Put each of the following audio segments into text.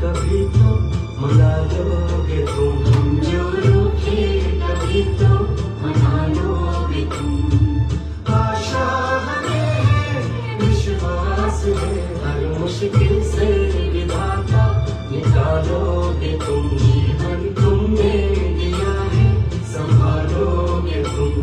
कभी तो मना लोगे तुम, जो रूठे कभी तो मना लोगे तुम। आशा हमें है, विश्वास है, हर मुश्किल से विधाता निकालोगे तुम। जीवन तुमने दिया है, संभालोगे तुम।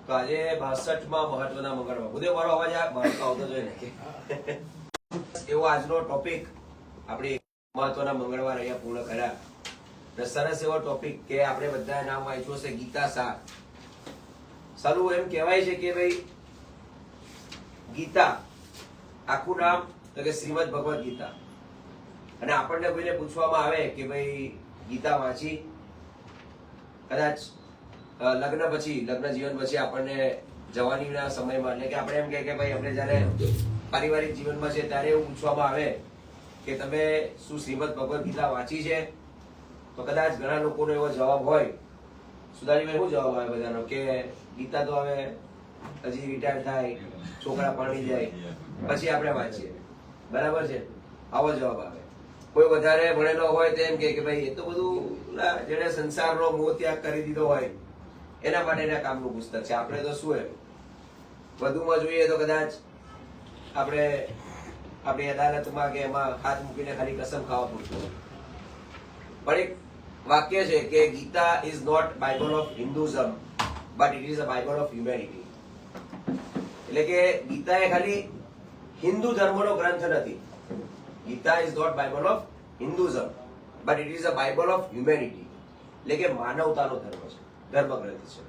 તો આજે 62માં મહત્વના મંગળવાર ઉદય મારો અવાજ આવતો જોઈએ ને એવો આજનો ટોપિક આપણી મહત્વના મંગળવાર અહીંયા પૂર્ણ કર્યા. સરસ એવો ટોપિક કે આપણે બધા નામ વાંચ્યું છે ગીતા સાર. સારું એમ કહેવાય છે કે ભાઈ ગીતા આખું નામ તો કે શ્રીમદ ભગવદ ગીતા. અને આપણને કોઈને પૂછવામાં આવે કે ભાઈ ગીતા વાંચી, કદાચ લગ્ન પછી લગ્ન જીવન પછી આપણને જવાનીના સમયમાં એટલે કે આપણે એમ કે ભાઈ આપણે જયારે પારિવારિક જીવનમાં છે ત્યારે એવું પૂછવામાં આવે કે તમે શું શ્રીમદ ભગવદ ગીતા વાંચી છે? તો કદાચ ઘણા લોકોનો એવો જવાબ હોય. સુધારીભાઈ શું જવાબ આવે બધાનો કે ગીતા તો હવે હજી રિટાયર થાય, છોકરા પરણી જાય પછી આપણે વાંચીએ, બરાબર છે? આવો જવાબ આવે. કોઈ વધારે ભણેલો હોય તો એમ કે ભાઈ એ તો બધું જેને સંસારનો મોહ ત્યાગ કરી દીધો હોય એના માટેના કામનું પુસ્તક છે. આપણે તો શું એમ વધુમાં જોઈએ તો કદાચ આપણે આપણી અદાલતમાં કે એમાં હાથ મૂકીને ખાલી કસમ ખાવા પૂરતું. પણ એક વાક્ય છે કે Gita is not Bible of Hinduism but it is a Bible of humanity. એટલે કે ગીતા એ ખાલી હિન્દુ ધર્મનો ગ્રંથ નથી. Gita is not Bible of Hinduism but it is a Bible of humanity. એટલે કે માનવતાનો ધર્મ છે, ધર્મ ગ્રંથ છે.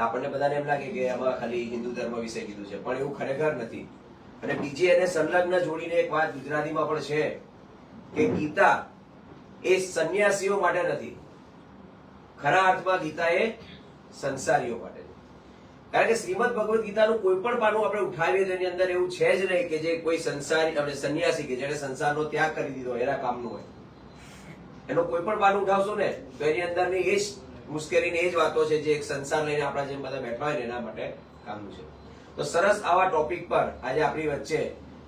આપણને બધાને એમ લાગે કે આમાં ખાલી હિન્દુ ધર્મ વિશે કીધું છે, પણ એવું ખરેખર નથી. અને બીજી એને સંલગ્ન જોડીને એક વાત ગુજરાતીમાં પણ છે કે ગીતા એ સંન્યાસીઓ માટે નથી. ખરા અર્થમાં ગીતા એ સંસારીઓ માટે છે. કારણ કે શ્રીમદ ભગવદ ગીતાનું કોઈ પણ પાનું આપણે ઉઠાવીએ તેની અંદર એવું છે જ નહીં કે જે કોઈ સંસારી આપણે સંન્યાસી કે જેને સંસારનો ત્યાગ કરી દીધો એના કામનું હોય. એનો કોઈ પણ પાનું ઉઠાવશો ને તો એની અંદરની એ જ મુશ્કેલીની એ જ વાતો છે જે એક સંસાર લઈને આપણા જેમ બધા બેઠા હોય ને એના માટે કામનું છે. તો સરસ આવા ટોપિક પર આજે આપણી વચ્ચે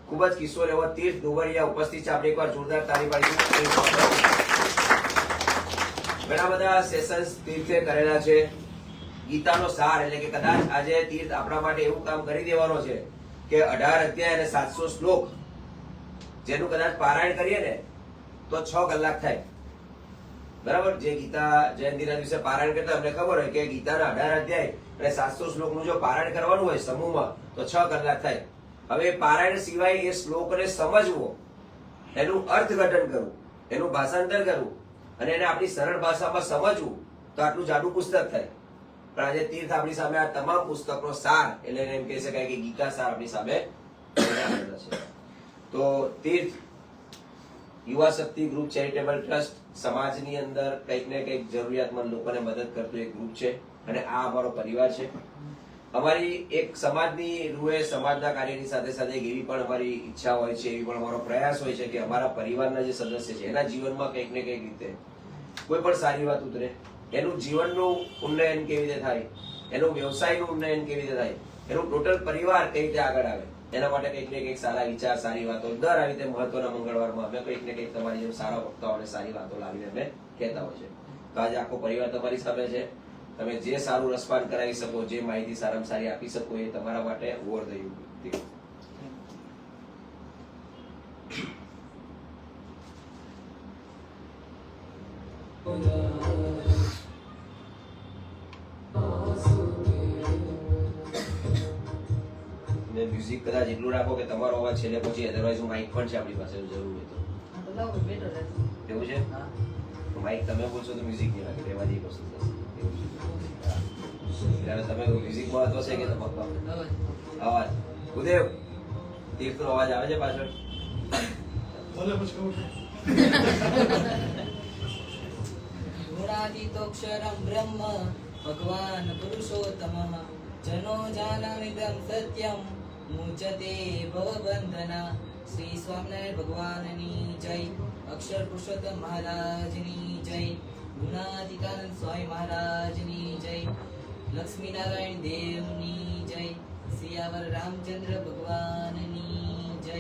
ખૂબ જ કિશોર એવો તીર્થ ડુંગરિયા ઉપસ્થિત છે. આપણે એકવાર જોરદાર તાળી પાડીશું. ઘણા બધા સેશન્સ તીર્થે કરેલા છે. ગીતાનો સાર એટલે કે કદાચ આજે તીર્થ આપણા માટે એવું કામ કરી દેવાનો છે કે 18 અધ્યાય અને 700 શ્લોક જેનું કદાચ પારાયણ કરીએ ને તો 6 કલાક થાય. બરાબર? જે ગીતા જયંતિના દિવસે પારાયણ કરતા અમને ખબર હોય કે ગીતાના 18 અધ્યાય અને 700 શ્લોકનું જો પારાયણ કરવાનું હોય સમૂહમાં તો 6 કલાક થાય. હવે પારાયણ સિવાય એ શ્લોકને સમજવો, એનું અર્થઘટન કરવું, એનું ભાષાંતર કરવું અને એને આપણી સરળ ભાષામાં સમજવું તો આટલું જાડું પુસ્તક થાય. પણ આજે તીર્થ આપણી સામે આ તમામ પુસ્તકનો સાર એટલે એમ કહી શકાય કે ગીતા સાર આપણી સામે છે. તો તીર્થ યુવા શક્તિ ગ્રુપ ચેરિટેબલ ટ્રસ્ટ સમાજની અંદર કંઈક ને કંઈક જરૂરિયાતમંદ લોકોને મદદ કરતું એક ગ્રુપ છે અને આ અમારો પરિવાર છે. અમારી એક સમાજની રૂએ સમાજના કાર્યની સાથે સાથે એવી પણ અમારી ઈચ્છા હોય છે, એવી પણ અમારો પ્રયાસ હોય છે કે અમારા પરિવારના જે સદસ્ય છે એના જીવનમાં કંઈક ને કંઈક રીતે કોઈ પણ સારી વાત ઉતરે, એનું જીવનનું ઉન્નયન કેવી રીતે થાય, એનું વ્યવસાયનું ઉન્નયન કેવી રીતે થાય, એનું ટોટલ પરિવાર કઈ રીતે આગળ આવે, એના માટે કંઈક ને કંઈક સારા વિચાર, સારી વાતો દર આવી રીતે મહત્વના મંગળવારમાં અમે કંઈક ને કંઈક તમારી જેમ સારા વક્તાઓને સારી વાતો લાવીને અમે કહેતા હોય છે. તો આજે આખો પરિવાર તમારી સામે છે. તમે જે સારું રસપાન કરાવી શકો, જે માહિતી સારામાં સારી આપી શકો એ તમારા માટે ઓવર ધ યુ. મ્યુઝિક કદાચ એટલું રાખો કે તમારો અવાજ છેલ્લે પહોંચી, અધરવાઇઝ માઇક પણ છે આપણી પાસે જરૂર હોય તો. એવું છે? માઇક તમે બોલશો તો મ્યુઝિક નહીં લાગે, એમાં જ એક વસ્તુ થશે. તમે મ્યુઝિક મહત્વ છે કે તમારો અવાજ? ઉદય તીર્થ નો અવાજ આવે છે પાછળ? ગુણાતીતોક્ષરમ બ્રહ્મ ભગવાન પુરુષોત્તમઃ જનો જાનામિદં સત્યમ મુચતે ભવબંધના. શ્રી સ્વામિનારાયણ ભગવાનની જય. અક્ષર પુરુષોત્તમ મહારાજની જય. ગુણાતીતાનંદ સ્વામી મહારાજની જય. લક્ષ્મીનારાયણ દેવની જય. સિયાવર રામચંદ્ર ભગવાનની જય.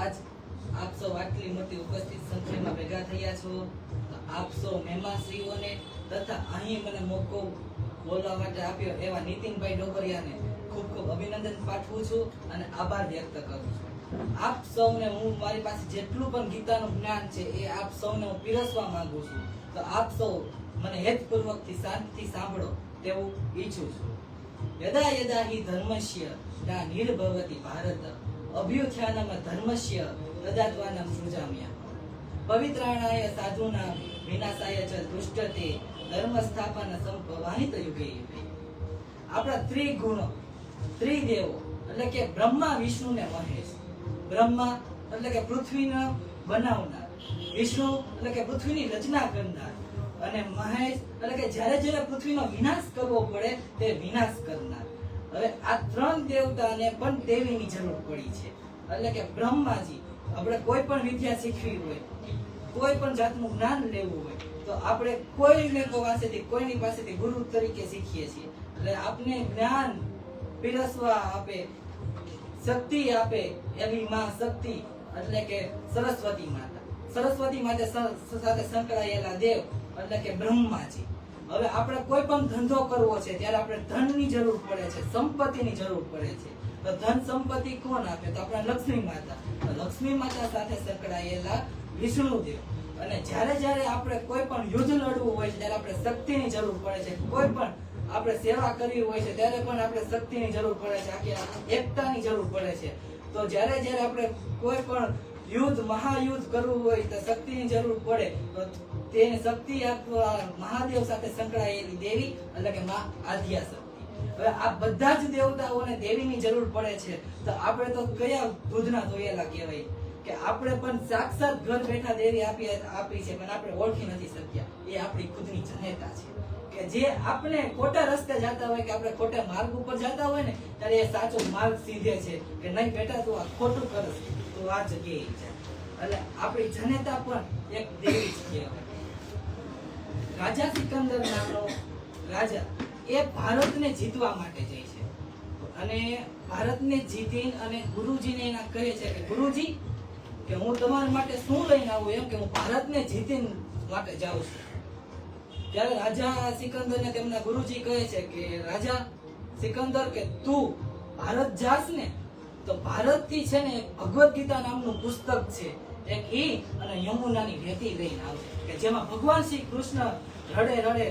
આજ આપ સૌ આટલી મોટી ઉપસ્થિત સંખ્યામાં ભેગા થયા છો. આપ સૌ મહેમાનશ્રીઓને તથા અહીં મને મોકો બોલવા માટે આપ્યો એવા નીતિનભાઈ ડોબરિયાને ખૂબ ખૂબ અભિનંદન પાઠવું છું અને આભાર વ્યક્ત કરું છું. આપ સૌને હું મારી પાસે જેટલું પણ ગીતાનું જ્ઞાન છે એ આપ સૌને હું પીરસવા માંગુ છું. તો આપ સૌ મને હેતપૂર્વકથી શાંતિથી સાંભળો તેવું ઈચ્છું છું. યદા યદા હિ ધર્મસ્ય ગ્લાનિર્ભવતિ ભારત અભ્યુત્થાનમ ધર્મસ્ય તદાત્માનં સૃજામ્યહં. પવિત્રાણાય સાધૂનાં વિનાશાય ચ દુષ્ટતે ધર્મ સ્થાપન સંભવાનિત યુગે યુગે. આપણા ત્રિગુણો ત્રિદેવો એટલે કે બ્રહ્મા વિષ્ણુ ને મહેશ. બ્રહ્મા એટલે કે પૃથ્વીનો બનાવનાર, વિષ્ણુ એટલે કે પૃથ્વીની રચના કરનાર, અને મહેશ એટલે કે જ્યારે જ્યારે પૃથ્વીનો વિનાશ કરવો પડે તે વિનાશ કરનાર. હવે આ ત્રણ દેવતાને પણ દેવીની જરૂર પડી છે. એટલે કે બ્રહ્માજી, આપણે કોઈ પણ વિદ્યા શીખવી હોય, કોઈ પણ જાતનું જ્ઞાન લેવું હોય તો આપણે કોઈની પાસેથી ગુરુ તરીકે શીખીએ છીએ. એટલે આપને જ્ઞાન પીરસવા આપે, શક્તિ આપે એવી માં શક્તિ એટલે કે સરસ્વતી માતા. સરસ્વતી માતા સાથે સંકળાયેલા દેવ એટલે કે બ્રહ્માજી. હવે આપણે કોઈ પણ ધંધો કરવો છે ત્યારે આપણે ધનની જરૂર પડે છે, સંપત્તિની જરૂર પડે છે. તો ધન સંપત્તિ કોણ આપે? તો આપણા લક્ષ્મી માતા. લક્ષ્મી માતા સાથે સંકળાયેલા વિષ્ણુદેવ. અને જ્યારે જ્યારે આપણે કોઈ પણ યુદ્ધ લડવું હોય છે ત્યારે આપણે શક્તિની જરૂર પડે છે. કોઈ પણ આપણે સેવા કરવી હોય છે ત્યારે પણ આપણે શક્તિની જરૂર પડે છે, આખી એકતાની જરૂર પડે છે. તો જ્યારે જ્યારે આપણે કોઈ પણ યુદ્ધ મહાયુદ્ધ કરવું હોય તો શક્તિની જરૂર પડે તો તેને શક્તિ આપવા મહાદેવ સાથે સંકળાયેલી દેવી એટલે કે માં આદ્યા શક્તિ. હવે આ બધા જ દેવતાઓને દેવીની જરૂર પડે છે. તો આપણે તો કયા દૂધના ધોયેલા કહેવાય કે આપણે પણ સાક્ષાત ઘર બેઠા દેવી આપી છે પણ આપણે ઓળખી નથી શક્યા. એ આપણી ખુદની જનેતા છે કે જે આપણે ખોટા રસ્તે જતા હોય કે આપણે ખોટા માર્ગ ઉપર જતા હોય ને ત્યારે એ સાચો માર્ગ સીધે છે કે નહીં બેટા તું આ ખોટું કરસ તો આ જગ્યાએ જાય. એટલે આપણી જનેતા પણ એક દેવી જ કહેવાય. રાજા સિકંદર નામનો રાજા એ ભારતને જીતવા માટે જાય છે અને ભારતને જીતીને અને ગુરુજીને એના કહે છે કે ગુરુજી કે હું તમારા માટે શું લઈને આવું, એમ કે હું ભારતને જીતીને માટે જાઉં છું. ત્યારે રાજા સિકંદરને તેમના ગુરુજી કહે છે કે રાજા સિકંદર કે તું ભારત જાસ ને તો ભારતથી છે ને ભગવદ ગીતા નામનું પુસ્તક છે એક ઈ અને યમુનાની રેતી લઈને આવશે કે જેમાં ભગવાન શ્રી કૃષ્ણ રડે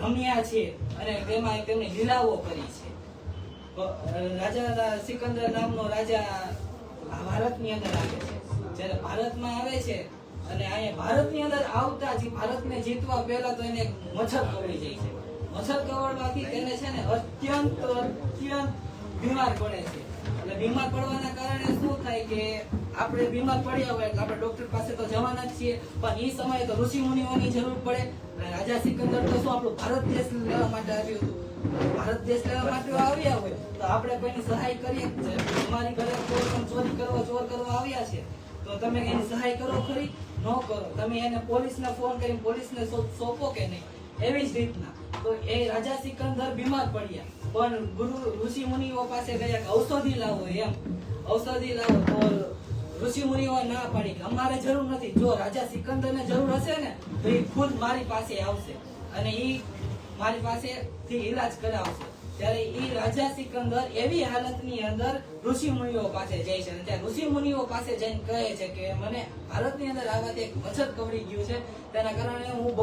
રમ્યા છે અને તેમાં તેમની લીલાઓ કરી છે. રાજા સિકંદર નામનો રાજા ભારતની અંદર આવે છે. જ્યારે ભારતમાં આવે છે અને અહીંયા ભારતની અંદર આવતા જ ભારતને જીતવા પહેલા તો એને મચ્છર કવડી જાય છે. મચ્છર કવડવાથી તેને છે ને અત્યંત બીમાર પડે છે. એટલે બીમાર પડવાના કારણે શું થાય કે આપણે બીમાર પડ્યા હોય એટલે આપણે ડોક્ટર પાસે તો જવાના જ છીએ, પણ એ સમયે તો ઋષિ મુનિઓની જરૂર પડે. રાજા સિકંદર તો શું આપણું ભારત દેશ લેવા માટે આવ્યું હતું. ભારત દેશ લેવા માટે આવ્યા હોય તો આપણે કોઈની સહાય કરીએ. તમારી ઘરે કોઈ પણ ચોર કરવા આવ્યા છે તો તમે એની સહાય કરો ખરી? ન કરો. તમે એને પોલીસને ફોન કરીને પોલીસને સોંપો કે નહીં? એવી જ રીતના તો એ રાજા સિકંદર બીમાર પડ્યા પણ ગુરુ ઋષિ મુનિઓ પાસે ગયા કે ઔષધિ લાવો. એમ ઔષધિ લાવો તો ઋષિ મુનિઓ ના પાડી કે અમારે જરૂર નથી. જો રાજા સિકંદરને જરૂર હશે ને તો એ ખુદ મારી પાસે આવશે અને એ મારી પાસેથી ઈલાજ કરાવશે. ત્યારે એ રાજા સિકંદર એવી હાલતની અંદર ઋષિ મુનિઓ પાસે જાય છે અને ત્યાં ઋષિ મુનિઓ પાસે જઈને કહે છે કે મને ભારતની અંદર આવવાથી એક મચ્છર કવડી ગયું છે, તેના કારણે હું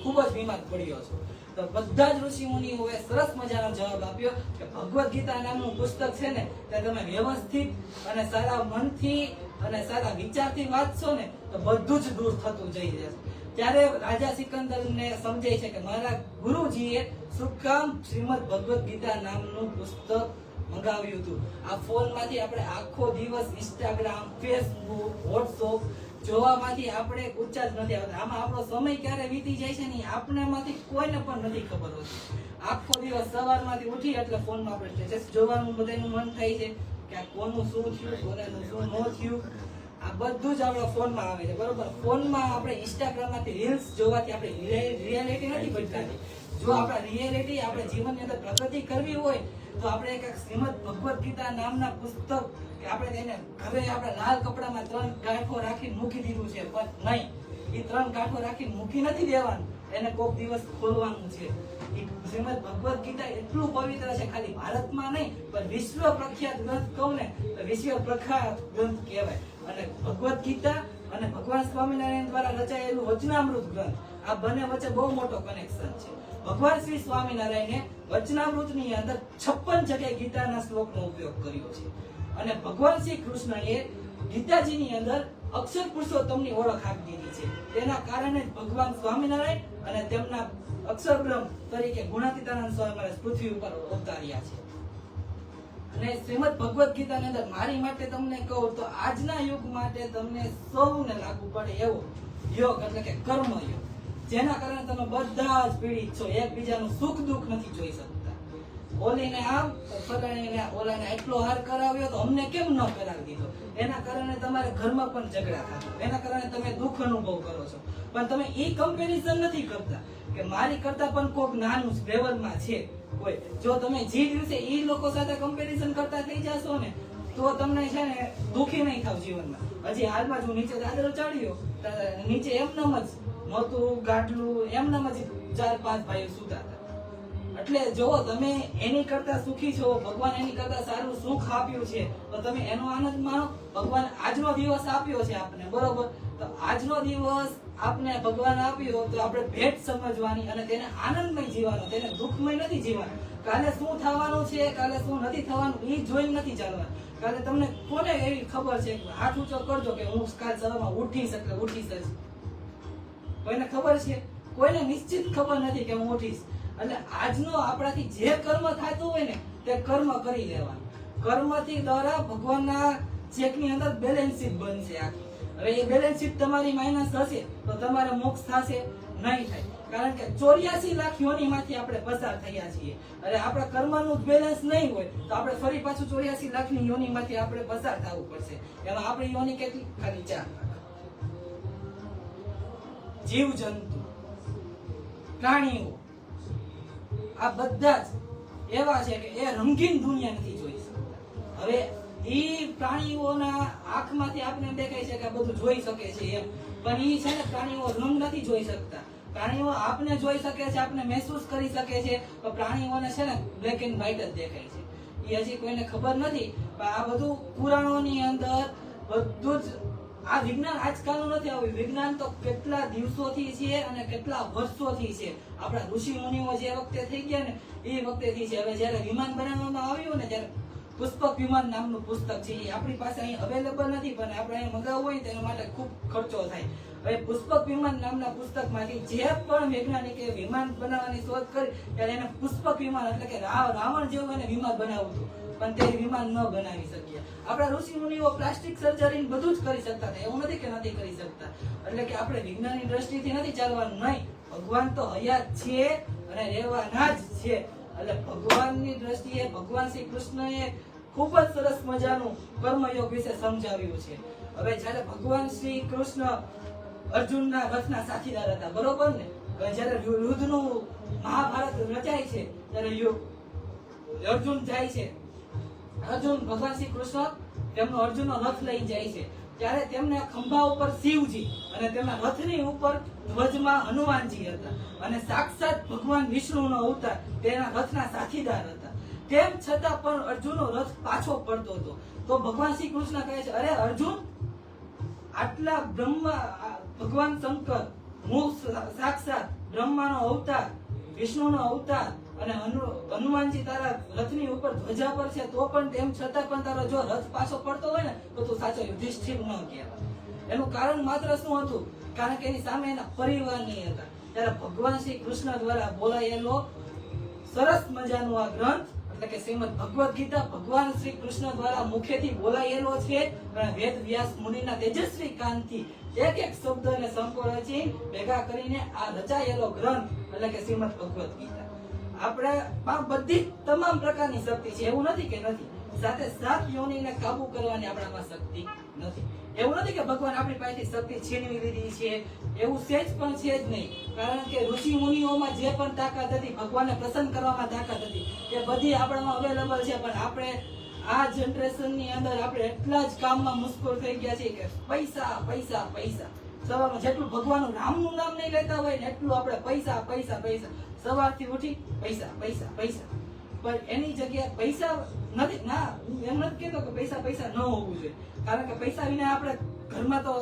ખૂબ જ બીમાર પડ્યો છું. તો બધા જ ઋષિ મુનિઓએ સરસ મજાનો જવાબ આપ્યો કે ભગવદ ગીતા નામનું પુસ્તક છે ને તે તમે વ્યવસ્થિત અને સારા મનથી અને સારા વિચારથી વાંચશો ને તો બધું જ દૂર થતું જઈ જશે. ત્યારે રાજા સિકંદરને સમજાય છે કે મારા ગુરુજીએ શું કામ શ્રીમદ ભગવદ ગીતા નામનું પુસ્તક મંગાવ્યું હતું. આ ફોનમાંથી આપણે આખો દિવસ ઇન્સ્ટાગ્રામ, ફેસબુક, વોટ્સઅપ જોવામાંથી આપણે ઊંચા જ નથી આવતા. આમાં આપણો સમય ક્યારે વીતી જાય છે ને આપણેમાંથી કોઈને પણ નથી ખબર હોતી. આખો દિવસ સવારમાંથી ઉઠી એટલે ફોનમાં આપણે સ્ટેટસ જોવાનું બધાનું મન થાય છે કે આ કોનું શું થયું, કોનું શું ન થયું. આ બધું જ આપણા ફોનમાં આવે છે, બરોબર. ફોનમાં આપણે ઇન્સ્ટાગ્રામમાંથી રીલ્સ જોવાથી આપણે રિયાલિટી નથી બદલાતી. જો આપણા રિયાલિટી આપણે જીવનની અંદર પ્રગતિ કરવી હોય તો આપણે એક શ્રીમદ ભગવદ્ ગીતા નામના પુસ્તક કે આપણે તેને ઘરે આપણે લાલ કપડામાં 3 ગાંઠો રાખીને મૂકી દીધું છે, પણ નહીં, એ 3 ગાંઠો રાખીને મૂકી નથી દેવાનું, એને કોઈક દિવસ ખોલવાનું છે. એ શ્રીમદ ભગવદ્ ગીતા એટલું પવિત્ર છે, ખાલી ભારતમાં નહીં પણ વિશ્વ પ્રખ્યાત ગ્રંથ કહું ને તો વિશ્વ પ્રખ્યાત ગ્રંથ કહેવાય. અને ભગવદ્ ગીતા અને ભગવાન સ્વામિનારાયણ દ્વારા રચાયેલું વચનામૃત ગ્રંથ, આ બંને વચ્ચે બહુ મોટો કનેક્શન છે. ભગવાન શ્રી સ્વામિનારાયણે વચનામૃતની અંદર 56 જગ્યાએ ગીતાના શ્લોકનો ઉપયોગ કર્યો છે. અને ભગવાન શ્રી કૃષ્ણએ ગીતાજીની અંદર અક્ષર પુરુષોત્તમની ઓળખ આપી દીધી છે. તેના કારણે ભગવાન સ્વામિનારાયણ અને તેમના અક્ષર બ્રહ્મ તરીકે ગુણાતીતાનંદ સ્વામી મહારાજ પૃથ્વી ઉપર અવતાર્યા છે. અને શ્રીમદ ભગવદ્ ગીતાની અંદર મારી માટે તમને કહું તો આજના યુગ માટે તમને સૌને લાગુ પડે એવો યોગ એટલે કે કર્મ યોગ, જેના કારણે તમે બધા જ પીડિત છો, એકબીજાનું સુખ દુઃખ નથી જોઈ શકતા. ઓલીને આમ ફલાણીને ઓલાને એટલો હાર કરાવ્યો તો અમને કેમ ન કરાવી દીધો, એના કારણે તમારે ઘરમાં પણ ઝઘડા થાય, એના કારણે તમે દુઃખ અનુભવ કરો છો. પણ તમે એ કમ્પેરિઝન નથી કરતા કે મારી કરતા પણ કોઈક નાનું લેવલમાં છે કોઈ. જો તમે જે દિવસે એ લોકો સાથે કમ્પેરિઝન કરતા થઈ જશો ને તો તમને છે ને દુઃખી નહીં થાવ જીવનમાં. હજી હાલમાં જ હું નીચે દાદરો ચડ્યો, નીચે એમનેમ જ નહોતું ગાડલું, એમનેમ જ 4-5 ભાઈઓ સુતા હતા. એટલે જો તમે એની કરતા સુખી છો, ભગવાન એની કરતા સારું સુખ આપ્યું છે તો તમે એનો આનંદ માણો. ભગવાન આજનો દિવસ આપ્યો છે આપને, બરોબર, તો આજનો દિવસ આપને ભગવાન આપ્યો તો આપણે ભેટ સમજવાની અને તેને આનંદમય જીવવાનો, તેને દુઃખમય નથી જીવવાનો. કાલે શું થવાનું છે, કાલે શું નથી થવાનું એ જોઈને નથી ચાલવાનું. કાલે તમને કોને એવી ખબર છે, હાથ ઊંચો કરજો કે હું કાલ સવારમાં ઉઠીશ એટલે ઉઠીશ જ. કોઈને ખબર છે? કોઈને નિશ્ચિત ખબર નથી કે હું ઉઠીશ. એટલે આજનો આપણાથી જે કર્મ થતું હોય ને તે કર્મ કરી લેવાનું. કર્મથી દ્વારા ભગવાનના ચેકની અંદર બેલેન્સ શીટ બનશે આખી. હવે એ બેલેન્સ શીટ તમારી માઇનસ હશે તો તમારે મોક્ષ થશે નહીં થાય, કારણ કે 84 લાખ યોનીમાંથી આપણે પસાર થયા છીએ. અને આપણા કર્મનું બેલેન્સ નહીં હોય તો આપણે ફરી પાછું 84 લાખની યોનીમાંથી આપણે પસાર થવું પડશે. એમાં આપણી યોની કેટલી? ખાલી 4 લાખ. જીવ જંતુ, પ્રાણીઓ, આ બધા જ એવા છે કે એ રંગીન દુનિયા નથી જોઈ શકતા. હવે એ પ્રાણીઓના આંખમાંથી આપણે દેખાય છે કે આ બધું જોઈ શકે છે એમ, પણ એ છે ને પ્રાણીઓ રંગ નથી જોઈ શકતા. પ્રાણીઓ આપને જોઈ શકે છે, આપને મહેસૂસ કરી શકે છે, પણ પ્રાણીઓને છે ને બ્લેક એન્ડ વ્હાઈટ જ દેખાય છે. એ હજી કોઈને ખબર નથી. પણ આ બધું પુરાણોની અંદર બધું જ, આ વિજ્ઞાન આજકાલનું નથી આવ્યું. વિજ્ઞાન તો કેટલા દિવસોથી છે અને કેટલા વર્ષોથી છે. આપણા ઋષિ મુનિઓ જે વખતે થઈ ગયા ને એ વખતેથી છે. હવે જયારે વિમાન બનાવવામાં આવ્યું ને ત્યારે પુષ્પક વિમાન નામનું પુસ્તક છે, એ આપણી પાસે અહીં અવેલેબલ નથી, પણ આપણે અહીં મંગાવવું હોય તેના માટે ખૂબ ખર્ચો થાય. હવે પુષ્પક વિમાન નામના પુસ્તકમાંથી જે પણ વૈજ્ઞાનિકે વિમાન બનાવવાની શોધ કરી ત્યારે એને પુષ્પક વિમાન એટલે કે રાવણ જેવું એને વિમાન બનાવવું હતું, પણ તે વિમાન ન બનાવી શક્યા. આપણા ઋષિ મુનિઓ પ્લાસ્ટિક સર્જરી બધું જ કરી શકતા હતા, એવું નથી કે નથી કરી શકતા. એટલે કે આપણે વિજ્ઞાનની દ્રષ્ટિથી નથી ચાલવાનું, નહીં, ભગવાન તો હયાત છે અને રહેવાના જ છે. એટલે ભગવાનની દ્રષ્ટિએ ભગવાન શ્રી કૃષ્ણએ ખૂબ જ સરસ મજાનું કર્મયોગ વિશે સમજાવ્યું છે. હવે જયારે ભગવાન શ્રી કૃષ્ણ અર્જુનના રથના સાથીદાર હતા, બરોબર ને, જયારે યુદ્ધનું મહાભારત રચાય છે ત્યારે અર્જુન જાય છે, અર્જુન ભગવાન શ્રી કૃષ્ણ તેમનો અર્જુનનો રથ લઈ જાય છે. ત્યારે તેમને ખંભા ઉપર શિવજી અને તેમના રથની ઉપર ધ્વજમાં હનુમાનજી હતા અને સાક્ષાત ભગવાન વિષ્ણુનો અવતાર તેના રથના સાથીદાર હતા. તેમ છતાં પણ અર્જુનનો રથ પાછો પડતો હતો. તો ભગવાન શ્રી કૃષ્ણ કહે છે, અરે અર્જુન, આટલા ભગવાન શંકર, હું સાક્ષાત બ્રહ્માનો અવતાર, વિષ્ણુનો અવતાર અને હનુમાનજી તારા રથની ઉપર ધ્વજા પર છે, તો પણ તેમ છતાં પણ તારો જો રથ પાછો પડતો હોય ને તો તું સાચો યુધિષ્ઠિર ન કહેવાય. એનું કારણ માત્ર શું હતું? કારણ કે એની સામે એના પરિવારની હતા. ત્યારે ભગવાન શ્રી કૃષ્ણ દ્વારા બોલાયેલો સરસ મજાનો આ ગ્રંથ એટલે કે શ્રીમદ ભગવદ ગીતા ભગવાન શ્રી કૃષ્ણ દ્વારા મુખેથી બોલાયેલો છે અને વેદ વ્યાસ મુનિના તેજસ્વી કાનથી એક એક શબ્દને સંકોચી ભેગા કરીને આ રચાયેલો ગ્રંથ એટલે કે શ્રીમદ ભગવદ ગીતા. આપણે આ બધી તમામ પ્રકારની શક્તિ છે, એવું નથી કે નથી. સાથે 7 યોનિને કાબુ કરવાની આપણામાં શક્તિ નથી. એવું નથી કે ભગવાન આપણી પાસેથી શક્તિ છીનવી લીધી છે, એવું સહેજ પણ છે જ નહીં. કારણ કે ઋષિ મુનિઓમાં જે પણ તાકાત હતી, ભગવાનને પ્રસન્ન કરવામાં તાકાત હતી, એ બધી આપણામાં અવેલેબલ છે. પણ આપણે આ જનરેશનની અંદર આપણે એટલા જ કામમાં મુશ્કેલ થઈ ગયા છીએ કે પૈસા પૈસા પૈસા. સવારમાં જેટલું ભગવાનનું નામનું નામ નહીં લેતા હોય ને એટલું આપણે પૈસા પૈસા પૈસા. સવારથી ઉઠી પૈસા પૈસા પૈસા. પણ એની જગ્યાએ પૈસા નથી ના, હું એમ નથી કહેતો કે પૈસા પૈસા ન હોવું જોઈએ. કારણ કે પૈસા વિના આપણે ઘરમાં તો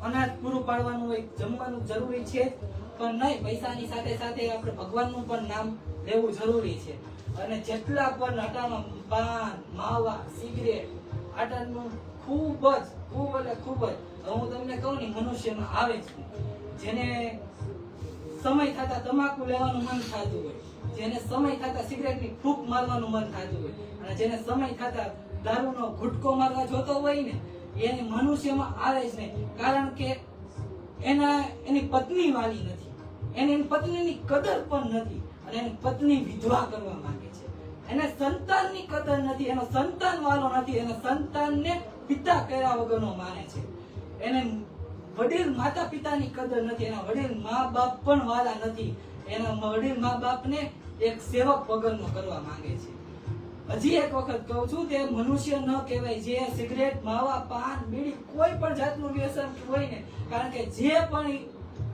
અનાજ પૂરું પાડવાનું હોય, જમવાનું જરૂરી છે જ. પણ નહીં, પૈસાની સાથે સાથે આપણે ભગવાનનું પણ નામ લેવું જરૂરી છે. અને જેટલા પણ આટામાં પાન, માવા, સિગરેટ, આટાનું ખૂબ એટલે ખૂબ જ હું તમને કહું ને, મનુષ્યમાં આવે જ જેને સમય થતા તમાકુ લેવાનું મન થતું હોય, જેને સમય થતા સિગરેટની ફૂંક મારવાનું મન થતું હોય, અને જેને સમય થતા દારૂનો ગુટકો મારવા જોતો હોય ને, એને મનુષ્યમાં આવે જ નહીં. કારણ કે એની પત્ની વાલી નથી, એની પત્નીની કદર પણ નથી, અને એની પત્ની વિધવા કરવા માંગે છે. એને સંતાનની કદર નથી, એનો સંતાન વાલો નથી, એના સંતાનને પિતા કર્યા વગરનો માને છે. એને વડીલ માતા પિતાની કદર નથી, એના વડીલ મા બાપ પણ વાલા નથી, એના વડીલ મા બાપને એક સેવક વગરનો કરવા માંગે છે. હજી એક વખત કહું છું, તે મનુષ્ય ન કહેવાય જે સિગરેટ, માવા, પાન, બીડી કોઈ પણ જાતનું વ્યસન હોય ને. કારણ કે જે પણ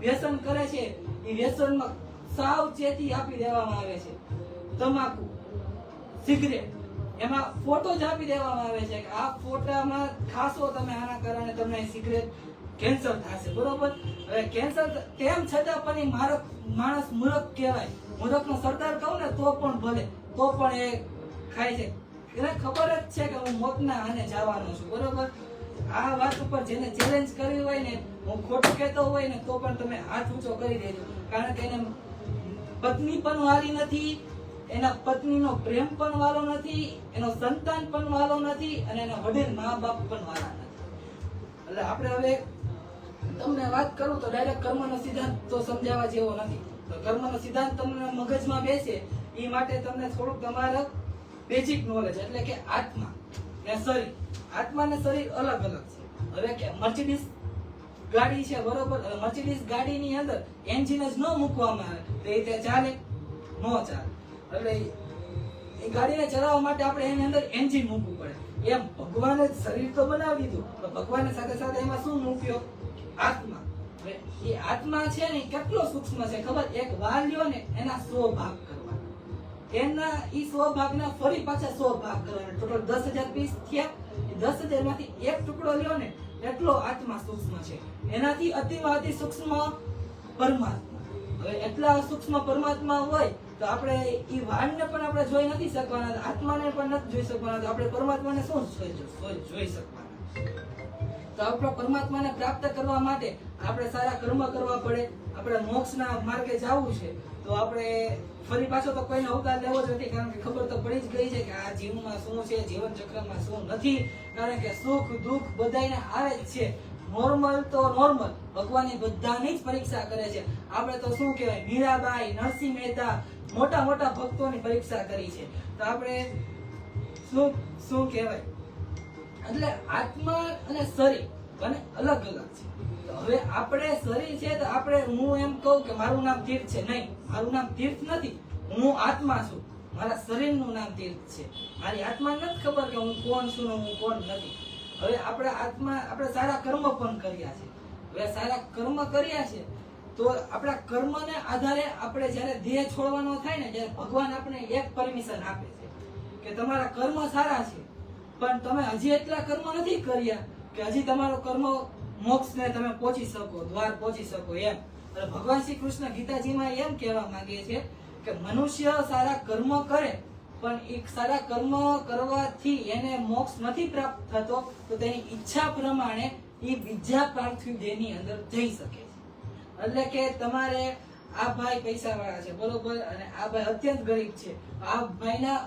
વ્યસન કરે છે એ વ્યસનમાં સાવચેતી આપી દેવામાં આવે છે. તમાકુ, સિગરેટ, એમાં ફોટો જ આપી દેવામાં આવે છે કે આ ફોટામાં ખાસો તમે, આના કારણે તમને સિગરેટ કેન્સર થશે, બરોબર. હવે કેન્સર તેમ છતાં પણ માણસ મૂર્ખ કહેવાય. મૂર્ખનો સરદાર કહું ને તો પણ ભલે, તો પણ એ ખાય છે. એને ખબર જ છે કે હું મોતના આને જવાનો છું, બરોબર. આ વાત ઉપર જેને ચેલેન્જ કરવી હોય ને, હું ખોટું કહેતો હોય ને, તો પણ તમે હાથ ઊંચો કરી દેજો. કારણ કે એને પત્ની પણ વાલી નથી, એના પત્નીનો પ્રેમ પણ વાલો નથી, એનો સંતાન પણ વાલો નથી, અને એના વડીલ મા બાપ પણ વાલા નથી. એટલે આપણે હવે તમને વાત કરું તો ડાયરેક્ટ કર્મનો સિદ્ધાંત તો સમજાવવા જેવો નથી. તો કર્મનો સિદ્ધાંત તમને મગજમાં બેસે એ માટે તમને થોડુંક તમારા બેઝિક નોલેજ, એટલે કે આત્મા ને શરીર. આત્મા ને શરીર અલગ અલગ છે. હવે કે મર્સિડીઝ ગાડી છે, બરોબર. મર્સિડીઝ ગાડીની અંદર એન્જિન જ ન મૂકવામાં આવે તો એ તે ચાલે ન ચાલે. એટલે એ ગાડીને ચલાવવા માટે આપણે એની અંદર એન્જિન મૂકવું પડે. એમ ભગવાને શરીર તો બનાવી દીધું, પણ ભગવાને સાથે સાથે એમાં શું મૂક્યો? આત્મા. હવે એ આત્મા છે ને કેટલો સૂક્ષ્મ છે ખબર? એક વાલ લ્યો ને એના 100 ભાગ કરવા, એના ઈ 100 ભાગના ફરી પાછા 100 ભાગ કરવાના. ટોટલ 10,000 પીસ થયા. 10,000 માંથી એક ટુકડો લ્યો ને એટલો આત્મા સૂક્ષ્મ છે. એનાથી અતિ સૂક્ષ્મ પરમાત્મા. હવે એટલા સૂક્ષ્મ પરમાત્મા હોય તો આપણે ઈ વાળને પણ આપણે જોઈ નથી શકવાના, આત્માને પણ નથી જોઈ શકવાના, તો આપણે પરમાત્માને શું જોઈ શકવાના? તો આપણે પરમાત્માને પ્રાપ્ત કરવા માટે આપણે સારા કર્મ કરવા પડે. આપણે મોક્ષના માર્ગે જવું છે તો આપણે ફરી પાછો તો કોઈને અવતાર લેવો જ નથી. કારણ કે ખબર તો પડી જ ગઈ છે કે આ જીવનમાં શું છે, જીવન ચક્રમાં શું નથી. કારણ કે સુખ દુઃખ બધાને આવે જ છે. નોર્મલ તો નોર્મલ, ભગવાન બધાની જ પરીક્ષા કરે છે. આપણે તો શું કહેવાય, મીરાબાઈ, નરસિંહ મહેતા, મોટા મોટા ભક્તોની પરીક્ષા કરી છે. તો આપણે શું કહેવાય, એટલે આત્મા અને શરીર બંને અલગ અલગ છે. તો હવે આપણે શરીર છે તો આપણે, હું એમ કહું કે મારું નામ તીર્થ છે, નહીં, મારું નામ તીર્થ નથી. હું આત્મા છું, મારા શરીરનું નામ તીર્થ છે. મારી આત્મા નથી ખબર કે હું કોણ છું ને હું કોણ નથી. હવે આપણે સારા કર્મ પણ કર્યા છે. હવે સારા કર્મ કર્યા છે તો આપણા કર્મને આધારે આપણે જ્યારે દેહ છોડવાનો થાય ને, જ્યારે ભગવાન આપણે એક પરમિશન આપે છે કે તમારા કર્મ સારા છે, પણ તમે હજી એટલા કર્મ નથી કર્યા કે હજી તમારો કર્મ મોક્ષને તમે પહોંચી શકો, દ્વાર પહોંચી શકો. એમ એટલે ભગવાન શ્રી કૃષ્ણ ગીતાજીમાં એમ કહેવા માંગે છે કે મનુષ્ય સારા કર્મ કરે, પણ એક સારા કર્મ કરવાથી એને મોક્ષ નથી પ્રાપ્ત થતો, તો તેની ઈચ્છા પ્રમાણે એ બીજા પાર્થિવ દેહની અંદર જઈ શકે છે. એટલે કે તમારે આ ભાઈ પૈસા વાળા છે બરોબર, અને આ ભાઈ અત્યંત ગરીબ છે. આ ભાઈના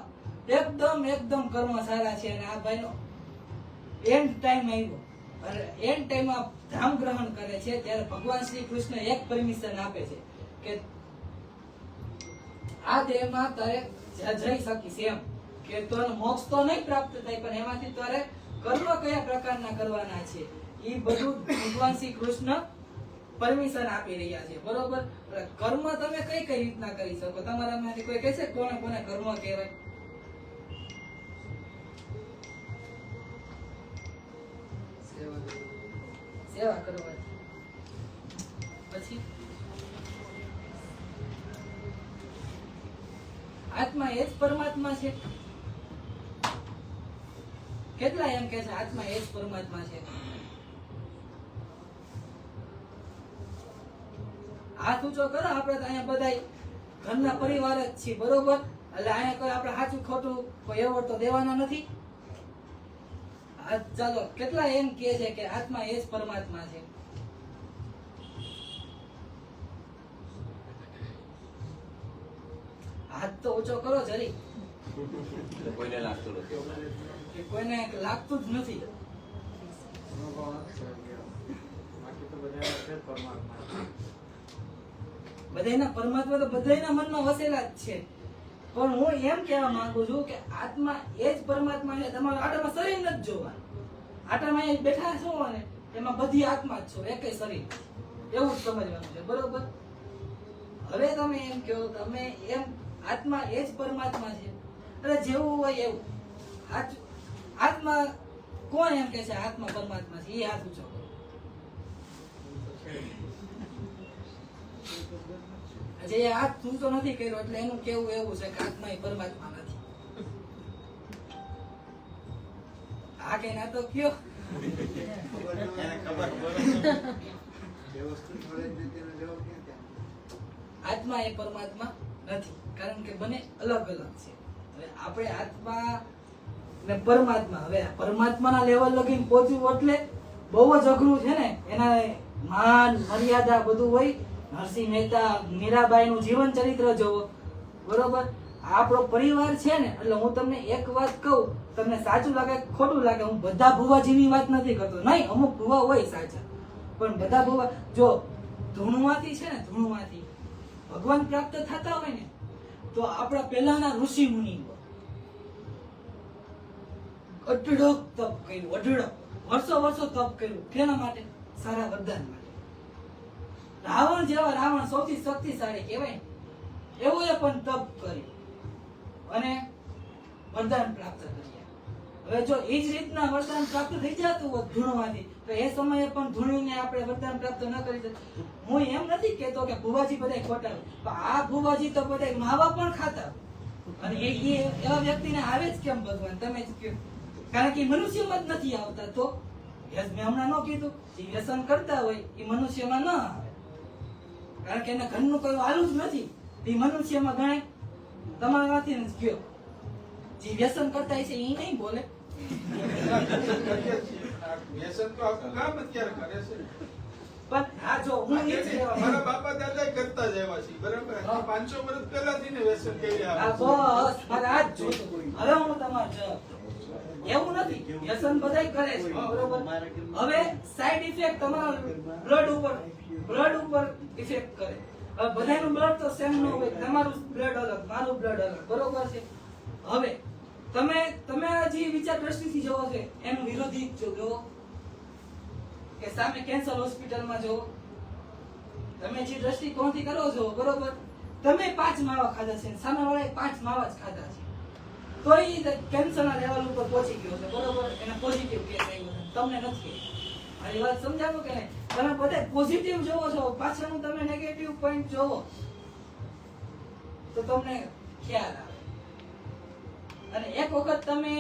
એકદમ કર્મ સારા છે, અને આ ભાઈનો એન્ડ ટાઈમ આવ્યો અને એન્ડ ટાઈમમાં ધામ ગ્રહણ કરે છે, ત્યારે ભગવાન શ્રી કૃષ્ણ એક પરમિશન આપે છે કે આ દેહમાં તારે જઈ શકીશ, એમ કે તને મોક્ષ તો નહીં પ્રાપ્ત થાય, પણ એમાંથી તારે કર્મ કયા પ્રકારના કરવાના છે એ બધું ભગવાન શ્રી કૃષ્ણ પરમિશન આપી રહ્યા છે બરોબર. કર્મ તમે કઈ રીતના કરી શકો? તમારામાંથી કોઈ કહેશે કોને કોને કર્મ કહેવાય? સેવા કરવાની. પછી આત્મા એ જ પરમાત્મા છે. કેટલા એમ કે છે આત્મા એ જ પરમાત્મા છે? હાથ ઊંચો કરો. આપણે તો અહીંયા બધા ઘરના પરિવાર જ છીએ બરોબર, એટલે અહીંયા કોઈ આપણે સાચું ખોટું કોઈ એવોર્ડ તો દેવાના નથી. ચાલો, કેટલા એમ કહે છે કે આત્મા એ જ પરમાત્મા છે? હાથ તો ઊંચો કરો જરી. કોઈને લાગતું નથી. કે કોઈને લાગતું જ નથી. બધાયના પરમાત્મા તો બધાયના મનમાં વસેલા જ છે, પણ હું એમ કહેવા માંગુ છું કે આત્મા એ જ પરમાત્મા છે. તમારું આટામાં શરીર નથી જોવાનું. આટામાં અહીંયા બેઠા છો ને એમાં બધી આત્મા જ છો, એકેય શરીર, એવું જ સમજવાનું છે બરોબર. હવે તમે એમ કહો, તમે એમ આત્મા એ જ પરમાત્મા છે, એટલે જેવું હોય એવું. આત્મા કોણ એમ કે છે આત્મા પરમાત્મા છે? એ હાથ ઊંચો કરો. જે હાથ ઊંચો નથી કર્યો એટલે એનું કેવું એવું છે કે આત્મા એ પરમાત્મા નથી. આ કઈ ના તો કયો. આત્મા એ પરમાત્મા નથી, કારણ કે બંને અલગ અલગ છે. હવે આપણે આત્મા ને પરમાત્મા, હવે પરમાત્માના લેવલ લગીને પહોંચવું એટલે બહુ જ અઘરું છે ને. એના માન મર્યાદા બધું હોય. નરસિંહ મહેતા મીરાબાઈ નું જીવન ચરિત્ર જોવો બરોબર. આપણો પરિવાર છે ને, એટલે હું તમને એક વાત કહું, તમને સાચું લાગે ખોટું લાગે, હું બધા ભુવાજીની વાત નથી કરતો. નહીં, અમુક ભુવા હોય સાચા, પણ બધા ભુવા જો ધૂણમાંથી છે ને, ધૂણમાંથી ભગવાન પ્રાપ્ત થતા હોય ને, તો આપણા પહેલાના ઋષિ મુનિઓ અઢળક તપ કર્યું, અઢળક વર્ષો તપ કર્યું. કેના માટે? સારા વરદાન માટે. રાવણ જેવા રાવણ સૌથી શક્તિશાળી કહેવાય, એવો એ પણ તપ કર્યું અને વરદાન પ્રાપ્ત કર્યા. હવે જો એ જ રીતના વરદાન પ્રાપ્ત થઈ જતું હોત ધૂણવાથી, તો એ સમયે પણ ધૂણીને આપણે વરદાન પ્રાપ્ત ન કરી શકીએ. હું એમ નથી કહેતો કે ભુવાજી બધા ખોટા હોય, પણ આ ભુવાજી તો બધા માવા પણ ખાતા, અને એ એવા વ્યક્તિને આવે જ કેમ ભગવાન? તમે જ કહો. કારણ કે મનુષ્યમાં જ નથી આવતા. તો મેં હમણાં ન કીધું, જે વ્યસન કરતા હોય એ મનુષ્યમાં ન આવે, કારણ કે એના ઘરનું કોઈ વાલું જ નથી. એ મનુષ્યમાં ગણાય. તમારામાંથી જ કયો, જે વ્યસન કરતા છે એ નહીં બોલે. વ્યસન તો આખું ગામ અત્યારે કરે છે. પણ હા, જો હું એ જ કહેવા મારા માંગુ. બાપા દાદા કરતા જ આવ્યા છે બરાબર. 500 વર્ષ પહેલાથી ને વ્યસન કરી હા, આવ્યા બસ મારે આ જ જોતું. હવે હું તમારો જવાબ દઉં. એવું નથી, વ્યસન બધાય કરે છે બરોબર. હવે સાઈડ ઇફેક્ટ તમારા બ્લડ ઉપર ઇફેક્ટ કરે. હવે બધાનું બ્લડ તો સેમ ન હોય. તમારું બ્લડ અલગ, મારું બ્લડ અલગ બરોબર છે. હવે તમે જે વિચાર દ્રષ્ટિથી જોવો છે એનું વિરોધી જોવો, કે સામે કેન્સર હોસ્પિટલમાં જોવો. તમે જે દ્રષ્ટિકોણથી કરો છો બરોબર, તમે 5 માવા ખાધા છે, સામે વાળાએ 5 માવા જ ખાધા છે, તો એ કેન્સરના લેવલ ઉપર પહોંચી ગયો છે બરોબર. એને પોઝિટિવ કેસ આવ્યો છે, તમને નથી. મારી વાત સમજાવો કે નહીં? તમે બધે પોઝિટિવ જોવો છો, પાછળનું તમે નેગેટિવ પોઈન્ટ જોવો તો તમને ખ્યાલ આવે. અને એક વખત તમે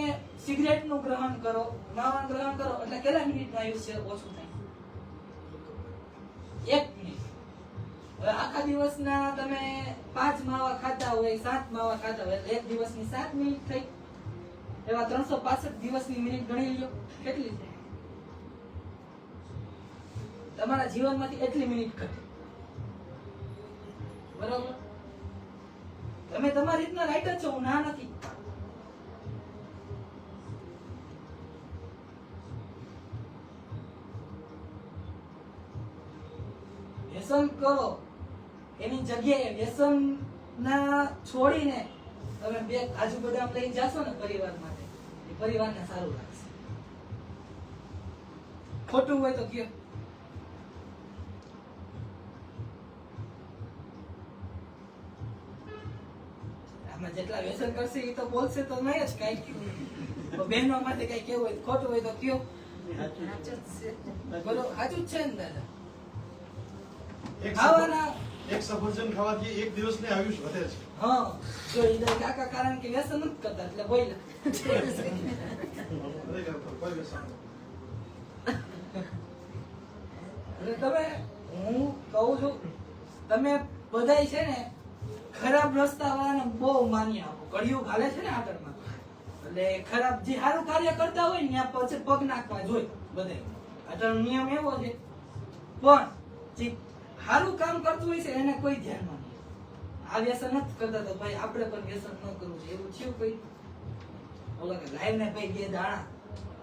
સિગરેટનું ગ્રહણ કરો, માવાનું ગ્રહણ કરો, એટલે કેટલા મિનિટનું આયુષ્ય ઓછું થાય? 1 મિનિટ. હવે આખા દિવસના તમે 5 માવા ખાતા હોય, 7 માવા ખાતા હોય, એટલે એક દિવસની 7 મિનિટ થઈ. એવા 365 દિવસની મિનિટ ગણી લો, કેટલી થાય? તમારા જીવનમાંથી એટલી મિનિટ ઘટે. બરાબર? તમે તમારી રીતના રાઈટ જ છો, હું ના નથી. વ્યસન કરો એની જગ્યાએ વ્યસન ના છોડીને તમે બે કાજુ બદામ લઈને જાશો ને પરિવાર માટે, એ પરિવારને સારું લાગશે. ખોટું હોય તો કયો. આમાં જેટલા વ્યસન કરશે એ તો બોલશે તો નહીં જ કઈ. બહેનો માટે કઈ કેવું હોય ખોટું હોય તો કયો. બોલો સાચું જ છે ને દાદા? ખાવાના એક સફરજન ખાવાથી એક દિવસની આયુષ વધે છે. હા, જો ઈદર કાકા કારણ કે વ્યસન નથી કરતા એટલે બોલ્યા. ખરેખર તો કોઈ વ્યસન નથી. એટલે તમે, હું કહું છું, તમે બધાય છે ને ખરાબ રસ્તા વાળાને બહુ માની આપો. કળિયુગ હાલે છે ને આગળમાં, એટલે ખરાબ જે સારું કાર્ય કરતા હોય ને ત્યાં પછી પગ નાખવા જોઈએ બધે. આગળ નિયમ એવો છે, પણ જે સારું કામ કરતું હોય છે એને કોઈ ધ્યાનમાં નહીં. આ વ્યસન નથી કરતા તો ભાઈ આપણે પણ વ્યસન ન કરવું છે એવું થયું કોઈ? ઓલો કે લાઈવ ને ભાઈ 2 દાણા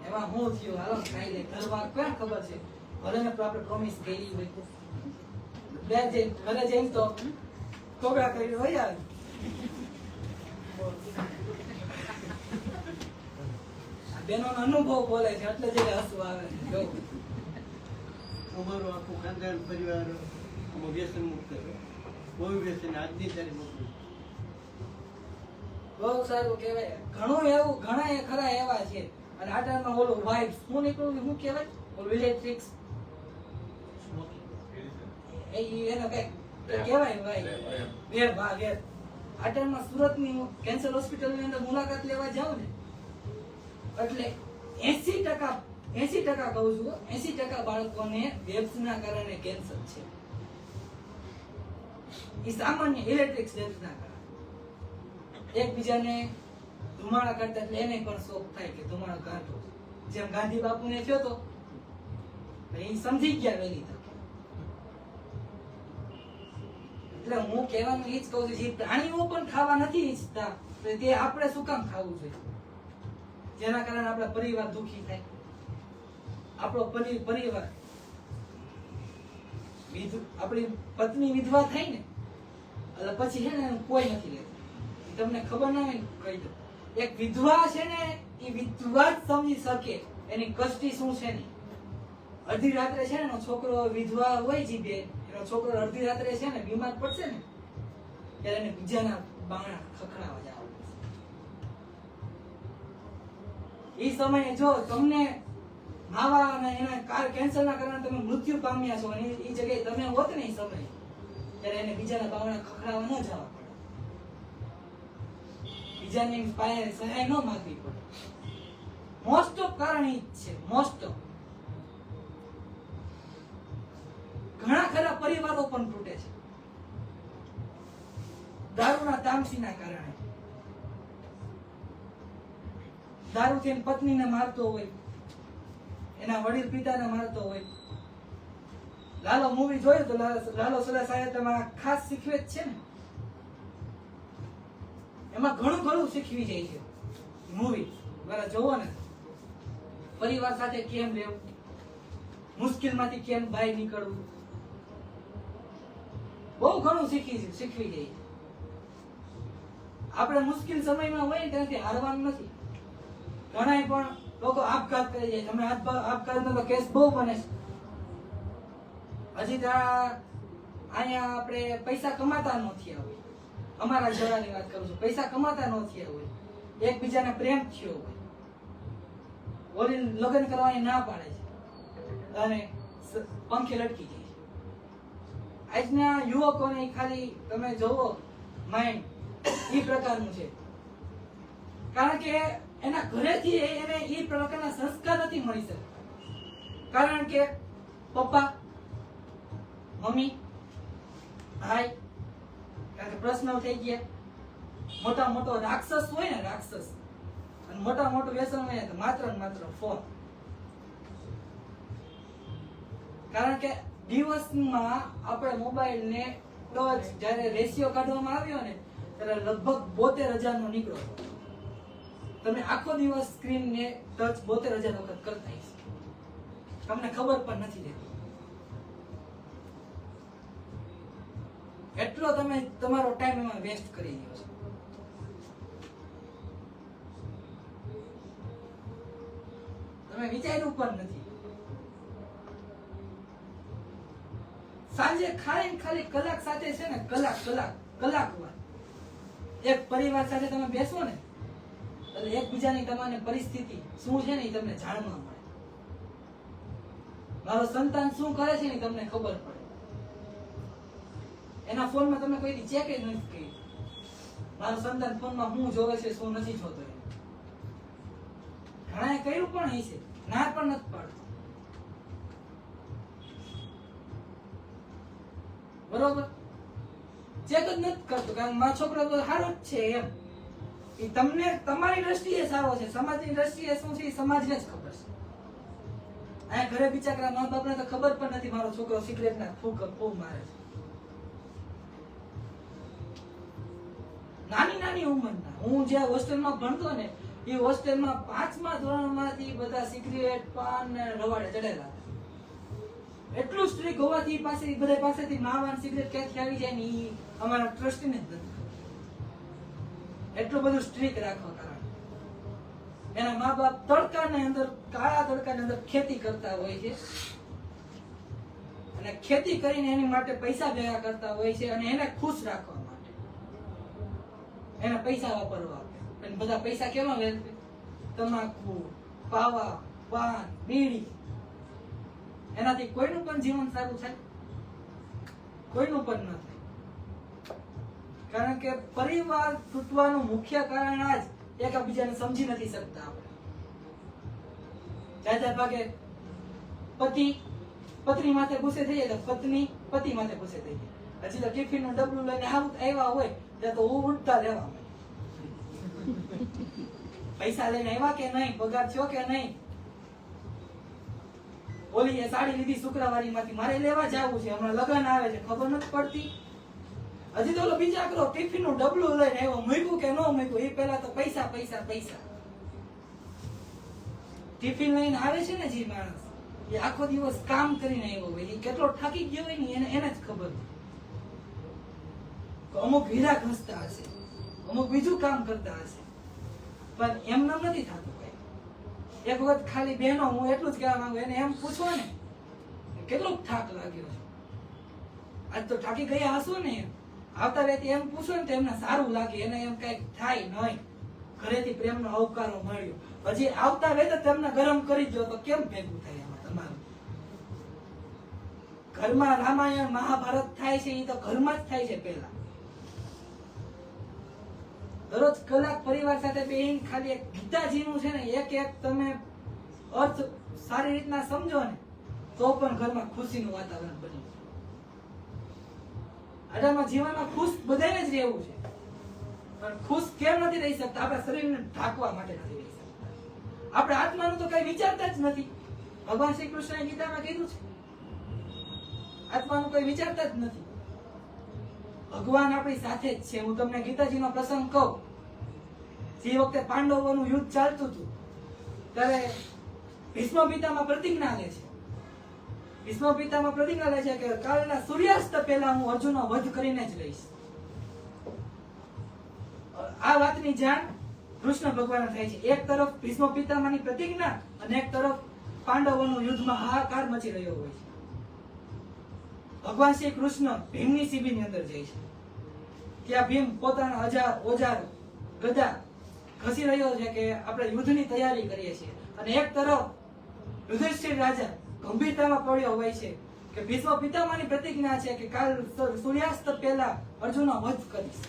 એમાં હું થયું, હાલો ખાઈ લે. ઘરમાં ક્યાં ખબર છે, ભલે ને આપણે પ્રોમિસ કરી હોય બે ઘરે જઈને તો કોગળા કરીને વહી આવે. બેનો અનુભવ બોલે છે એટલે જ હસવું આવે. જો અમારું આખું ખાનદાન પરિવાર વ્યસન મુક્ત છે. કોઈ વ્યસન આજની તારીખ મુક્ત. બહુ સારું કહેવાય. ઘણું એવું, ઘણા એ ખરા એવા છે. અને આ ટાઈમમાં ઓલું વાઇબ્સ હું નીકળું, શું કહેવાય ઓલું ઇલેક્ટ્રિક્સ એને કઈ કહેવાય ભાઈ વેર ભાગ વેર. આ ટાઈમમાં સુરતની કેન્સર હોસ્પિટલની અંદર મુલાકાત લેવા જાઉં ને એટલે 80% કહું છું, 80% બાળકોને વેબ્સના કારણે કેન્સર છે. એ સામાન્ય ઇલેક્ટ્રિક વેબ્સના કારણે એકબીજાને ધુમાડા કરતા એટલે એને પણ શોખ થાય કે ધુમાડો કાઢો. જેમ ગાંધી બાપુને થયો તો એ સમજી ગયા વહેલી તકે. એટલે હું કહેવાનું એ જ કહું છું, જે પ્રાણીઓ પણ ખાવા નથી ઈચ્છતા તો તે આપણે શું કામ ખાવું જોઈએ? જેના કારણે આપણા પરિવાર દુખી થાય. આપણો પરિવાર આપણી પત્ની વિધવા થાય ને એટલે પછી છે ને કોઈ નથી લેતું. તમને ખબર ના હોય કહી દો, એક વિધવા છે ને એ વિધવા જ સમજી શકે એની કષ્ટી શું છે ને. અડધી રાત્રે છે ને એનો છોકરો વિધવા હોય જીભે, એનો છોકરો અડધી રાત્રે છે ને બીમાર પડશે ને ત્યારે એને બીજાના બાંગણા ખખડાવા જવા પડશે. એ સમયે જો તમને માવા અને એના કેન્સરના કારણે તમે મૃત્યુ પામ્યા છો અને એ જગ્યાએ તમે હોત ને એ સમયે ત્યારે એને બીજાના બાવણા ખખડાવા ન જવા પડે, બીજાની પાસે સહાય ન માંગવી પડે. મોસ્ટ ઓફ કારણ ઈ જ છે. મોસ્ટ ઓફ ઘણા ખરા પરિવારો પણ તૂટે છે દારૂના તામસીના કારણે. દારૂથી પત્નીને મારતો હોય, એના વડીલ પિતાને મારતો હોય. લાલો મૂવી જોયું તો લાલો સદા સાહેબ ખાસ શીખવે જ છે ને, એમાં ઘણું શીખવી જાય છે મૂવી દ્વારા. જોવો ને પરિવાર સાથે કેમ રહેવું, મુશ્કેલમાંથી કેમ બહાર નીકળવું, બહુ ઘણું શીખવી જાય. આપણે મુશ્કેલ સમયમાં હોય ત્યાંથી હારવાનું નથી. ઘણા પણ લોકો આપઘાત કરી જાય. તમે આપઘાતનો કેસ બહુ બને છે. હજી અહીંયા આપણે પૈસા કમાતા નથી હોય, અમારા જવાની વાત કરું છું, પૈસા કમાતા નથી હોય, એકબીજાને પ્રેમ થયો હોય, ઓલી લગ્ન કરવાની ના પાડે છે અને પંખે લટકી જાય છે. આજના યુવકોને ખાલી તમે જોવો માઇન્ડ એ પ્રકારનું છે, કારણ કે એના ઘરેથી એને એ પ્રકારના સંસ્કાર નથી મળી શકતા. કારણ કે પપ્પા મમ્મી ભાઈ કારણ કે પ્રશ્ન થઈ ગયા. મોટો રાક્ષસ હોય ને, રાક્ષસ અને મોટું વ્યસન હોય ને તો માત્ર ને માત્ર ફોન. કારણ કે દિવસમાં આપણે મોબાઈલ ને ટચ જ્યારે રેશિયો કાઢવામાં આવ્યો ને ત્યારે લગભગ 72,000 નો નીકળ્યો. તમે આખો દિવસ સ્ક્રીન ને ટચ 72,000 વખત કરતા હશો, તમને ખબર પણ નથી રહેતી. એટલો તમે તમારો ટાઈમ એમાં વેસ્ટ કરી રહ્યો છો. તમે વિચાર્યું પણ નથી. સાંજે ખાલી કલાક સાથે છે ને, કલાક વાર એક પરિવાર સાથે તમે બેસો ને એટલે એકબીજાની તમારી પરિસ્થિતિ શું છે ને એ તમને જાણવા મળે. મારો સંતાન શું કરે છે ને તમને ખબર પડે. એના ફોનમાં તમે કોઈ દી ચેક જ નથી કરી. મારો સંતાન ફોનમાં શું જોવે છે શું નથી જોતો. ઘણાએ કર્યું પણ હશે, ના પણ નથી પાડતો. બરોબર, ચેક જ નથી કરતો કારણ મારો છોકરો તો સારો જ છે એમ. એ તમને તમારી દ્રષ્ટિએ સારો છે, સમાજની દ્રષ્ટિએ શું છે એ સમાજને જ ખબર છે. આ ઘરે બિચારા મા બાપને તો ખબર પણ નથી મારો છોકરો સિગરેટ ના ફૂંક મારે છે. નાની ઉંમરના હું જે હોસ્ટેલમાં ભણતો ને એ હોસ્ટેલમાં 5મા ધોરણમાંથી બધા સિગરેટ પાન ને રવાડે ચડેલા હતા. એટલું સ્ટ્રીક હોવાથી બધા પાસેથી માવા સિગરેટ ક્યાંથી આવી જાય ને એ અમારા ટ્રસ્ટીને જ નથી. એટલું બધું સ્ટ્રીક રાખવા કારણે એના મા બાપ કાળા તડકાની અંદર ખેતી કરતા હોય છે અને ખેતી કરીને એની માટે પૈસા ભેગા કરતા હોય છે અને એને ખુશ રાખવા માટે એને પૈસા વાપરવા આપે. અને બધા પૈસા કેમાં વેચે? તમાકુ, પાવા, પાન, બીડી. એનાથી કોઈનું પણ જીવન સારું થાય? કોઈનું પણ ન થાય. કારણ કે પરિવાર તૂટવાનું મુખ્ય કારણ આ જ એકબીજાને સમજી નથી શકતા. આપણે જાજા ભાગે પતિ પત્ની માથે ગુસ્સે થઈ જાય તો પત્ની પતિ માથે ગુસ્સે થઈ જાય. હજી તો ટિફિન નું ડબલું લઈને આવ્યા હોય ત્યાં તો હું ઉડતા લેવા પૈસા લઈને આવ્યા કે નહીં, પગાર થયો કે નહીં, ઓલી એ સાડી લીધી શુક્રવારી માંથી મારે લેવા જવું છે, હમણાં લગ્ન આવે છે, ખબર નથી પડતી. હજી તો બીજા કરો ટિફિન નું ડબલું લઈને આવ્યો, મૂક્યું કે ન મૂક્યું એ પેલા તો પૈસા. ટિફિન લઈને આવે છે ને જે માણસ એ આખો દિવસ કામ કરીને આવ્યો હોય, એ કેટલો થાકી ગયો હોય ને એને જ ખબર. અમુક હીરા ઘસતા હશે, અમુક બીજું કામ કરતા હશે, પણ એમને નથી થતું. એક વખત ખાલી બહેનો હું એટલું જ કહેવા માંગુ, એને એમ પૂછો ને કેટલો થાક લાગ્યો છે, આજ તો થાકી ગયા હશો ને, આવતા વેતી એમ પૂછો ને તો એમને સારું લાગે, એને એમ કઈક થાય નહીં, ઘરેથી પ્રેમનો આવકારો મળ્યો. હજી આવતા વેત તમને ગરમ કરી દો તો કેમ ભેગું થાય એમાં તમારું? ઘરમાં રામાયણ મહાભારત થાય છે એ તો ઘરમાં જ થાય છે. પહેલા દરરોજ કલાક પરિવાર સાથે બેહીને ખાલી એક ગીતાજીનું છે ને એક તમે અર્થ સારી રીતના સમજો ને તો પણ ઘરમાં ખુશીનું વાતાવરણ બની જાય. આડામાં જીવનમાં ખુશ બધાને જ રહેવું છે, પણ ખુશ કેમ નથી રહી શકતા? આપણા શરીરને ઢાંકવા માટે નથી રહી શકતા. આપણે આત્માનું તો કઈ વિચારતા જ નથી. ભગવાન શ્રી કૃષ્ણએ ગીતામાં કીધું છે આત્માનું કઈ વિચારતા જ નથી. ભગવાન આપણી સાથે જ છે. હું તમને ગીતાજીનો પ્રસંગ કહું. જે વખતે પાંડવોનું યુદ્ધ ચાલતું હતું ત્યારે ભીષ્મ પિતામહ પ્રતિજ્ઞા લે છે. ભીષ્મ પિતામહ પ્રતિજ્ઞા લે છે કે કાલના સૂર્યાસ્ત પહેલા હું અર્જુનનો વધ કરીને જ રહીશ. આ વાતની જાણ કૃષ્ણ ભગવાન થાય છે. એક તરફ ભીષ્મ પિતામહની પ્રતિજ્ઞા અને એક તરફ પાંડવોનું યુદ્ધમાં હાહાકાર મચી રહ્યો હોય છે. ભગવાન શ્રી કૃષ્ણ ભીમની શિબિરની અંદર જાય છે. ત્યાં ભીમ પોતાના ઓજાર ગદા ઘસી રહ્યો છે કે આપણે યુદ્ધની તૈયારી કરીએ છીએ, અને એક તરફ યુધિષ્ઠિર રાજા ગંભીરતામાં પડ્યો હોય છે કે ભીષ્મ પિતામહની પ્રતિજ્ઞા છે કે કાલ સૂર્યાસ્ત પહેલા અર્જુનનો વધ કરીશ.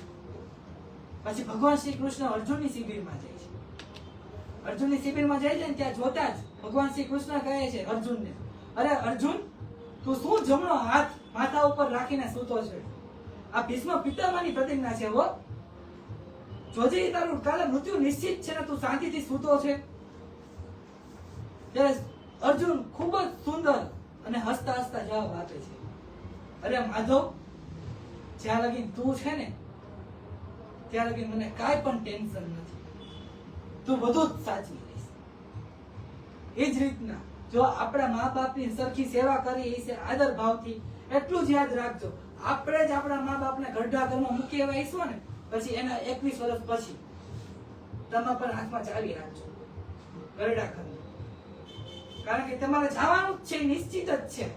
પછી ભગવાન શ્રી કૃષ્ણ અર્જુનની શિબિરમાં જાય છે. અર્જુનની શિબિરમાં જાય છે ને ત્યાં જોતા જ ભગવાન શ્રી કૃષ્ણ કહે છે અર્જુનને, અરે અર્જુન, તું શું જમણો હાથ માથા ઉપર રાખીને સૂતો છે? આ ભીષ્મ પિતામહની પ્રતિજ્ઞા છે હો. જોજે તારું કાલે મૃત્યુ નિશ્ચિત છે ને તું શાંતિથી સૂતો છે. ત્યારે અર્જુન ખૂબ જ સુંદર અને હસતા હસતા જવાબ આપે છે, અરે માધવ, જ્યાં લગી તું છે ને ત્યાં લગી મને કાંઈ પણ ટેન્શન નથી. તું બધું જ સાચવી લઈશ. એ જ રીતના જો આપણા મા બાપની સરખી સેવા કરી છે આદર ભાવથી, એટલું જ યાદ રાખજો, આપણે જ આપણા મા બાપને ગઢડા ઘરમાં મૂકી આવીશું ને પછી એના 21 વર્ષ પછી તમે પણ હાથમાં ચાવી રાખજો ગરડા ઘરમાં. કારણ કે તમારે જવાનું જ છે, નિશ્ચિત જ છે.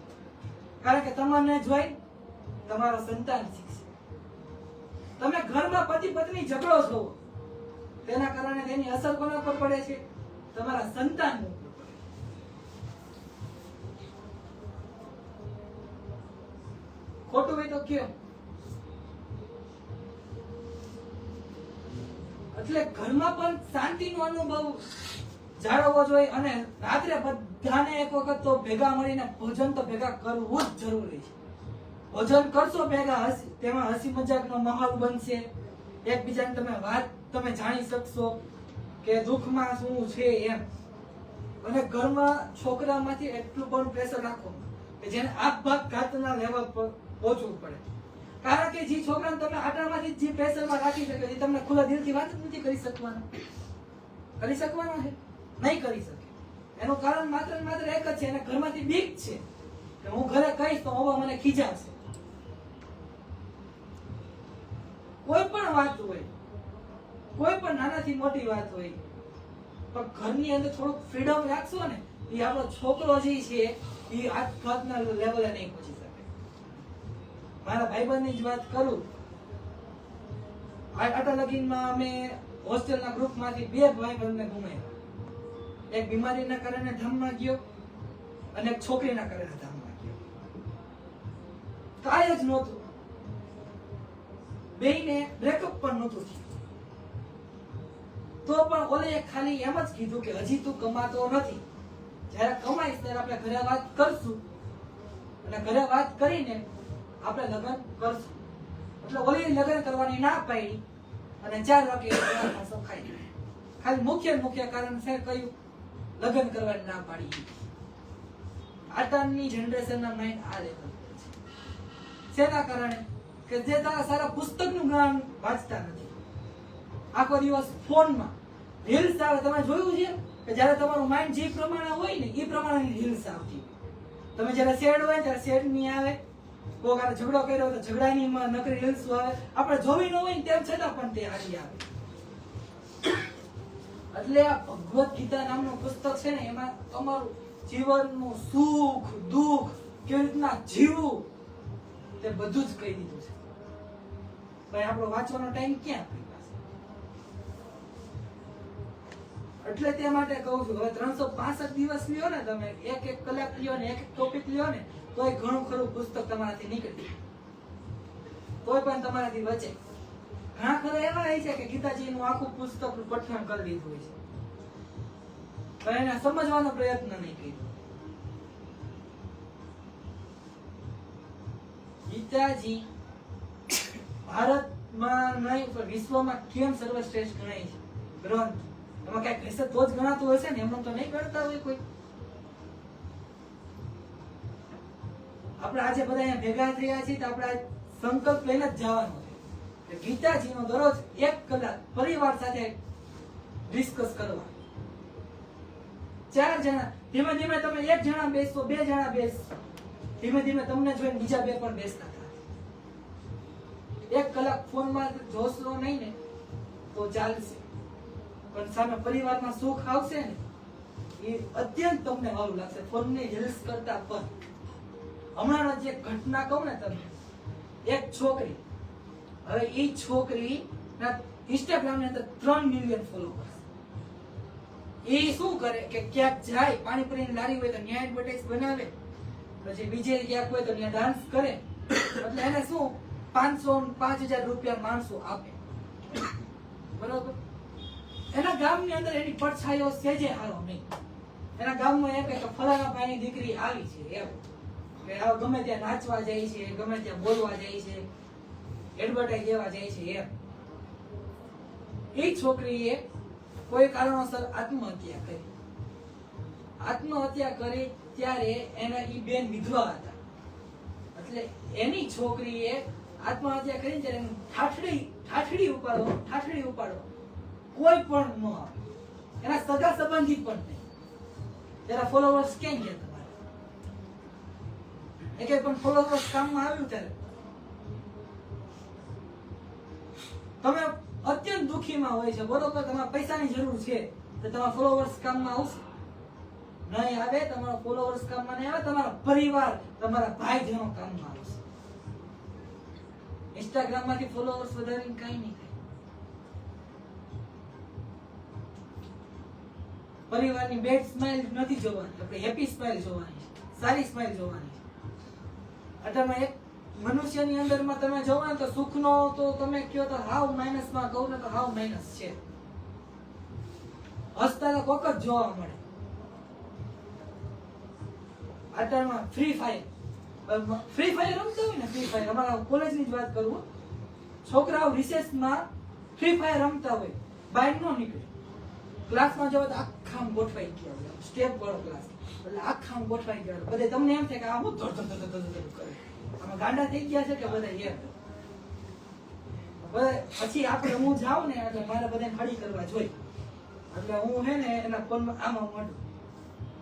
કારણ કે તમને જોઈ તમારો સંતાન શીખશે. તમે ઘરમાં પતિ પત્ની ઝઘડો છો, તેના કારણે તેની અસર કોના પર પડે છે? તમારા સંતાન ઉપર. ખોટું હોય તો કયો. એટલે ઘરમાં પણ શાંતિનો અનુભવ જાળવવો જોઈએ અને રાત્રે બધાને એક વખત તો ભેગા મળીને ભોજન તો ભેગા કરવું જ જરૂરી છે. ભોજન કરશો ભેગા, તેમાં હસી મજાકનો માહોલ બનશે, એકબીજાને તમે જાણી શકશો કે દુઃખમાં શું છે એમ. અને ઘરમાં છોકરામાંથી એટલું પણ પ્રેશર રાખો કે જેને આપઘાતના લેવલ પર પહોંચવું પડે. કારણ કે જે છોકરાને તમે આટલામાંથી જે પ્રેશરમાં રાખી શકે, જે તમને ખુલ્લા દિલથી વાત જ નથી કરી શકવાનો છે, નહીં કરી શકે. એનું કારણ માત્ર ને માત્ર એક જ છે, એને ઘરમાંથી બીક છે કે હું ઘરે કહીશ તો હવે મને ખીજાશે. કોઈ પણ વાત હોય, કોઈ પણ નાનાથી મોટી વાત હોય, પણ ઘરની અંદર થોડુંક ફ્રીડમ રાખશો ને, એ આપણો છોકરો જે છે એ આપઘાતના લેવલે નહીં પહોંચી શકે. મારા ભાઈબંધની જ વાત કરું, આટા લગીનમાં અમે હોસ્ટેલના ગ્રુપમાંથી 2 ભાઈબંધને ગુમાવ્યા. એક બીમારીના કારણે ધામમાં ગયો અને એક છોકરીના કારણે ધામમાં ગયો. કાંઈ જ નહોતું, બેયને બ્રેકઅપ પણ નહોતું થયું. તો પણ ઓલે ખાલી એમ જ કીધું કે હજી તું કમાતો નથી, જ્યારે કમાઈશ ત્યારે આપણે ઘરે વાત કરશું અને ઘરે વાત કરીને આપણે લગ્ન કરશું. એટલે ઓલી લગ્ન કરવાની ના પાડી અને 4 વાગે ખાઈ ગઈ. ખાલી મુખ્ય કારણ છે કયું? લગ્ન કરવાની ના પાડી. આટાની જનરેશનના માઇન્ડ આ લેવલ છે. શેના કારણે? કે જે તારા સારા પુસ્તકનું જ્ઞાન વાંચતા નથી, આખો દિવસ ફોનમાં રીલ્સ આવે. તમે જોયું છે કે જ્યારે તમારું માઇન્ડ જે પ્રમાણે હોય ને એ પ્રમાણેની રીલ્સ આવતી. તમે જ્યારે સેડ હોય ત્યારે સેડની આવે, કોક આ ઝઘડો કર્યો તો ઝઘડાની નકરી રીલ્સ આવે. આપણે જોવી ન હોય ને તેમ છતાં પણ તે આવી આવે. એટલે આ ભગવદ ગીતા નામનું પુસ્તક છે ને, એમાં તમારું જીવનનું સુખ દુઃખ કેવી રીતના જીવવું તે બધું જ કહી દીધું છે. ભાઈ આપણો વાંચવાનો ટાઈમ ક્યાં આપણી પાસે? એટલે તે માટે કહું છું, હવે 365 દિવસ લ્યો ને તમે, એક કલાક લ્યો ને એક ટોપિક લ્યો ને, તોય ઘણું ખરું પુસ્તક તમારાથી નીકળી, તોય પણ તમારાથી બચે. ઘણા ખરા એવા હોય છે કે ગીતાજીનું આખું પુસ્તકનું પઠન કરી દીધું હોય છે, પણ એને સમજવાનો પ્રયત્ન નહીં કર્યો. ગીતાજી ભારતમાં નહીં પણ વિશ્વમાં કેમ સર્વશ્રેષ્ઠ ગણાય છે ગ્રંથ? એમાં કઈક હશે તો જ ગણાતું હશે ને, એમનું તો નહીં ગણતા હોય કોઈ. આપણે આજે બધા અહીંયા ભેગા થયા છીએ તો આપણે સંકલ્પ લઈને જ જવાનું છે કે ગીતાજીનો દરરોજ 1 કલાક પરિવાર સાથે ડિસ્કસ કરવા. 4 જણા, ધીમે ધીમે તમે 1 જણા બેસશો, 2 જણા બેસશો, ધીમે ધીમે તમને જોઈને બીજા 2 પણ બેસતા થાય. 1 કલાક ફોનમાં જોશો નહીં ને તો ચાલશે, પણ સામે પરિવારમાં સુખ આવશે ને એ અત્યંત તમને સારું લાગશે ફોનની રીલ્સ કરતા. પણ હમણાંનો જે ઘટના કહું ને તમને, એક છોકરી, હવે એ છોકરી ના ઇન્સ્ટાગ્રામ ની અંદર 3 મિલિયન ફોલોવર્સ. એ શું કરે કે ક્યાંક જાય, પાણીપુરીની લારી હોય તો ન્યાય એડવર્ટાઇઝ બનાવે, પછી બીજે ક્યાંક હોય તો ત્યાં ડાન્સ કરે. એટલે એને શું 5,000 રૂપિયા માણસો આપે, બરોબર? એના ગામની અંદર એની પડછાયો સેજે હારો નહીં. એના ગામમાં એમ કે ફલાણા ભાઈની દીકરી આવી છે એમ, કે ગમે ત્યાં નાચવા જાય છે, ગમે ત્યાં બોલવા જાય છે, એડવર્ટાઇઝ દેવા જાય છે એમ. એ છોકરીએ કોઈ કારણોસર આત્મહત્યા કરી. આત્મહત્યા કરી ત્યારે એના ઈ બેન વિધવા હતા, એટલે એની છોકરીએ આત્મહત્યા કરીને ત્યારે એમ ઠાઠડી ઉપાડો કોઈ પણ ન આવે, એના સગા સંબંધી પણ નહીં. ત્યારે ફોલોવર્સ ક્યાં ગયા તમારે? એક પણ ફોલોવર્સ કામમાં આવ્યું ત્યારે તમે અત્યંત દુઃખીમાં હોય છે, બરોબર, તમારે પૈસાની જરૂર છે તો તમારા ફોલોવર્સ કામમાં આવશે? નહીં આવે. તમારા ફોલોવર્સ કામમાં નહીં આવે, તમારા પરિવાર, તમારા ભાઈ બહેનો કામમાં આવશે. ઇન્સ્ટાગ્રામ માંથી ફોલોવર્સ વધારીને કઈ નહીં થાય. પરિવારની બેડ સ્માઇલ નથી જોવાની, આપણે હેપી સ્માઇલ જોવાની, સારી સ્માઇલ જોવાની. અટરમાં એક મનુષ્યની અંદરમાં તમે જોવો ને તો સુખનો તો તમે કહો તો હાવ માઇનસમાં, કહું ને તો હાવ માઇનસ છે. હસતા તો કોક જ જોવા મળે. અટરમાં ફ્રી ફાયર રમતા હોય ને, ફ્રી ફાયર, અમારા કોલેજની જ વાત કરું, છોકરાઓ રિસેસમાં ફ્રી ફાયર રમતા હોય, બહાર ન નીકળે. ક્લાસમાં જાવ તો આખામ ગોઠવાઈ ગયા, સ્ટેપ વાળો ક્લાસ, એટલે આખામ ગોઠવાઈ ગયા. બધે તમને એમ થાય કે આ હું ધડ કરે, આમાં ગાંડા થઈ ગયા છે કે બધા એમ. પછી આપણે હું જાઉં ને એટલે મારે બધાને ખડી કરવા જોઈએ, એટલે હું હે ને એના ફોનમાં આમાં મળું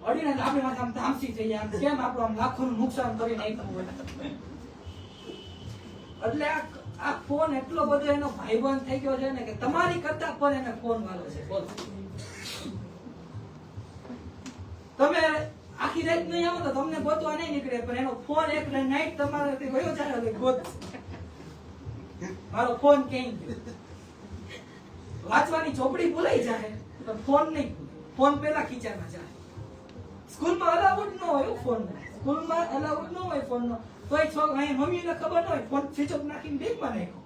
અડીને આપણે માથે આમ તામસી થઈ જાય, આમ કેમ આપણું આમ લાખોનું નુકસાન કરી નાખ્યું હોય. એટલે આ ફોન એટલો બધો એનો ભાઈબંધ થઈ ગયો છે ને કે તમારી કરતા પણ એને ફોન વાળો છે. બોલો, તમે આખી રાત નહીં આવો તો તમને ગોતવા નહીં નીકળે, પણ એનો ફોન એક નાઈટ તમારાથી વયો જાય ગોત, મારો ફોન ક્યાંય ગયો. વાંચવાની ચોપડી ભૂલાઈ જાય પણ ફોન નહીં, ફોન પેલા ખીચામાં જાય. સ્કૂલમાં અલાઉડ ન હોય ફોન, સ્કૂલમાં અલાઉડ ન હોય ફોન નો, તોય છોકરા મમ્મીને ખબર ન હોય, ફોન સ્વિચ ઓફ નાખીને બેગમાં નાખ્યો.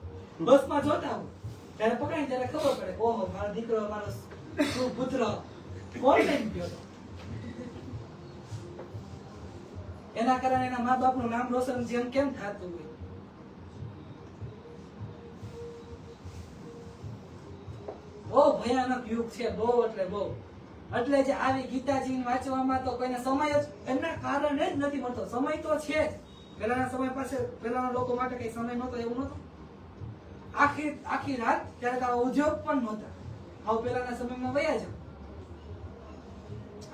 બસમાં જોતા હોય ત્યારે પકડાય ત્યારે ખબર પડે, ઓહો મારો દીકરો, મારો પુત્ર ફોન લઈને ગયો. એના કારણે એના મા બાપનું નામ રોશન જેમ કેમ થતું હોય. બહુ ભયાનક યુગ છે, બહુ એટલે બહુ. એટલે જ આવી ગીતાજી વાંચવામાં તો કોઈને સમય જ એના કારણે જ નથી મળતો. સમય તો છે જ, પેલાના સમય પાસે, પેલાના લોકો માટે કઈ સમય નહોતો એવું નહોતું. આખી રાત ત્યારે તો ઉદ્યોગ પણ નહોતા, હવે પેલાના સમયમાં વયા જાવ,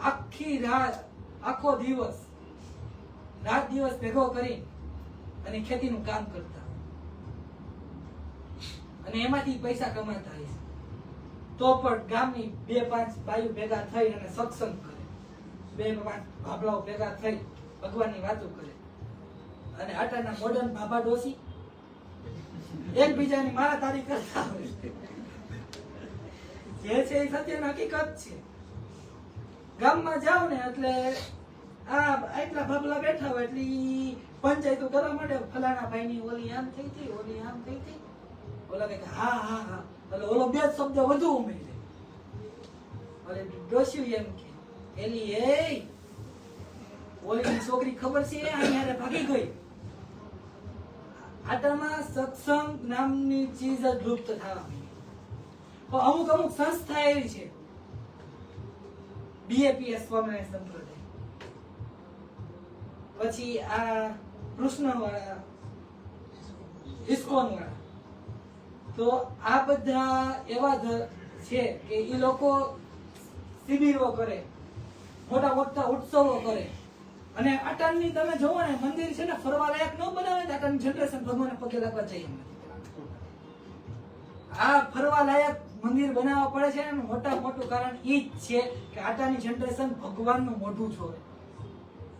આખી રાત, આખો દિવસ, રાત દિવસ ભેગો કરી અને ખેતીનું કામ કરતા અને એમાંથી પૈસા કમાતા હોય. તો પણ ગામની 2-5 બાયુ ભેગા થઈ અને સત્સંગ કરે, 2-5 ભાભલાઓ ભેગા થઈ ભગવાનની વાતો કરે. અને આટાના મોડર્ન બાબા ડોસી એકબીજાની મારા તારી કરતા હોય. જે છે એ સત્યની હકીકત છે. ગામમાં જાવ ને એટલે આ એટલા ભાભલા બેઠા હોય એટલે પંચાયતો કરવા માંડે, ફલાણા ભાઈની ઓલી આમ થઈ હતી, ઓલી આમ થઈ હતી. ઓલા કે હા હા હા, એટલે ઓલો 2 શબ્દ વધુ ઉમેરે. ઓલે ડોસ્યું એમ કે એલી એ ઓલી છોકરી ખબર છે અહીંયા ભાગી ગઈ. આટામાં સત્સંગ નામની ચીજ જ લુપ્ત થવા માંડી. પણ અમુક સંસ્થા એવી છે, BAPS સ્વામિનારાયણ સંપ્રદાય, પછી આ કૃષ્ણ વાળા, ઇસ્કોન વાળા, તો આ બધા એવા છે કે એ લોકો શિબિરો કરે, મોટા મોટા ઉત્સવો કરે. અને આટાની તમે જોવો ને મંદિર છે ને ફરવા લાયક ન બનાવે, આટાની જનરેશન ભગવાનને પગે લાગવા જઈએ. આ ફરવા લાયક મંદિર બનાવવા પડે છે ને મોટા મોટું કારણ ઈ જ છે કે આટાની જનરેશન ભગવાનનું મોઢું જોવે.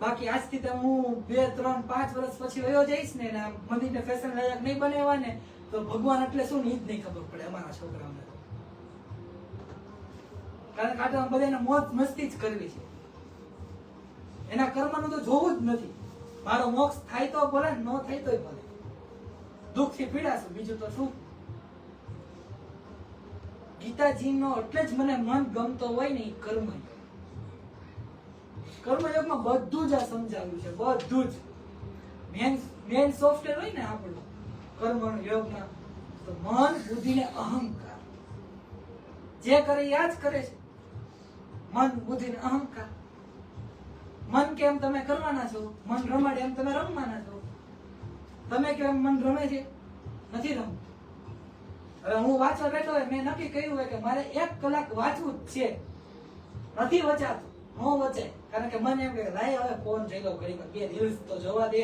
બાકી આજથી તો હું 2, 3, 5 વર્ષ પછી વયો જઈશ ને મંદિરને ફેશન લાયક નહીં બનાવવા ને તો ભગવાન એટલે શું ને ઈ જ નહીં ખબર પડે અમારા છોકરાઓને. કારણ કે આટામાં બધાને મોજ મસ્તી જ કરવી છે, એના કર્મનું તો જોવું જ નથી. મારો મોક્ષ થાય તો ભલે, ન થાય તોય ભલે, દુઃખથી પીડાશું, બીજું તો શું. ગીતાજીનો એટલે જ મને મન ગમતો હોય ને કર્મયોગ. કર્મયોગમાં બધું જ આ સમજાવ્યું છે, બધું જ. મેન સોફ્ટવેર હોય ને આપણું કર્મયોગમાં તો મન, બુદ્ધિ ને અહંકાર, જે કરે યાદ કરે છે. મન, બુદ્ધિ ને અહંકાર. મન કેમ તમે કરવાના છો, મન રમાડે એમ તમે રમવાના છો. તમે કેમ મન રમે છે નથી રમવું. હવે હું વાંચવા બેઠો હોય, મેં નક્કી કર્યું હોય કે મારે 1 કલાક વાંચવું જ છે, નથી વચાતું, ન વચાય. કારણ કે મને એમ કે લાય હવે ફોન જોઈ લઉં ઘડીક, 2 રીલ્સ તો જોવા દે,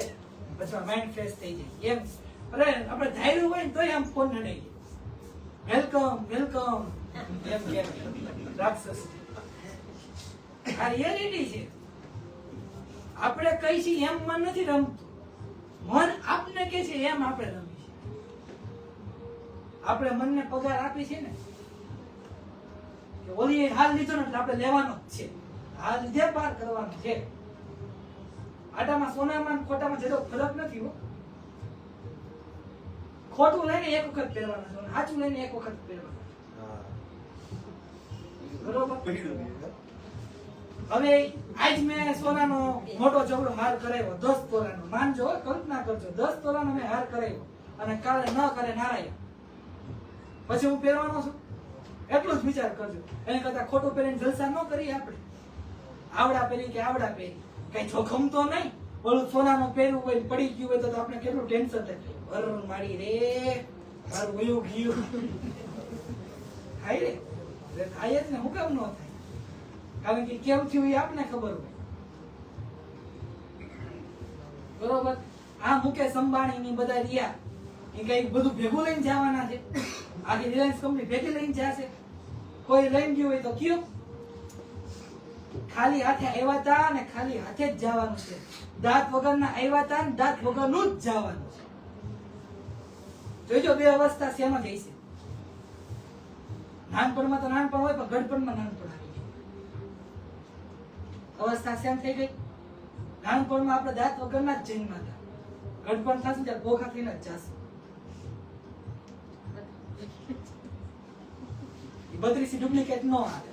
પછી માઇન્ડ ફ્રેશ થઈ જાય એમ. અરે આપણે ધાર્યું હોય ને તોય આમ ફોન નડાઈ વેલકમ વેલકમ એમ કે રાક્ષસ. આ રિયાલિટી છે. આપણે કઈ છીએ એમ મન નથી રમતું, મન આપને કે છે એમ આપણે રમી છે. આપણે મનને પગાર આપી છે ને કે ઓલી હાલ લીધો ને એટલે આપણે લેવાનો જ છે, હાલ લીધે પાર કરવાનો છે. આટામાં સોનામાં ખોટામાં જેટલો ફરક નથી હો. ખોટું લઈને 1 વખત પહેરવાના છે, સાચું લઈને 1 વખત પહેરવાના. બરોબર. હવે આજ મેં સોનાનો મોટો ચવડો હાર કરાવ્યો 10 તોલાનો, માનજો, કલ્પના કરજો, 10 તોલાનો મેં હાર કરાવ્યો અને કાલે ન કરે નારાયણ, પછી હું પહેરવાનો છું? એટલું જ વિચાર કરજો. એને કરતા ખોટું પહેરીને જલસા ન કરીએ આપણે. આવડા પહેરી કે આવડા પહેરી, કઈ જોખમ તો નહીં. ઓલું સોનાનું પહેર્યું હોય પડી ગયું હોય તો આપણે કેટલું ટેન્શન થાય. વર મારી રે, મારું વયું ગયું થાય રે. થાય જ ને, હું કેમ ન થાય? કારણ કે કેવું થયું એ આપને ખબર હોય. બરોબર. આ મુકેશ અંબાણી ની બધા રહ્યા એ કઈ બધું ભેગું લઈને જવાના છે? આખી રિલાયન્સ કંપની ભેગી લઈને જશે? કોઈ લઈને ગયું હોય તો કયો? ખાલી હાથે આવ્યા હતા ને ખાલી હાથે જ જવાનું છે. દાંત વગરના આવ્યા હતા ને દાંત વગરનું જ જવાનું છે. જોઈજો, 2 અવસ્થા સેમ જ હશે. નાનપણમાં તો નાનપણ હોય, પણ ગડપણમાં નાનપણ આવી જાય. અવસ્થા સેમ થઈ ગઈ. નાનપણમાં આપણે દાંત વગરના જ જન્મા હતા, ગડપણ થશે ત્યારે ગોખા થઈને જ જશે. 32 ડુપ્લિકેટ નો આવે.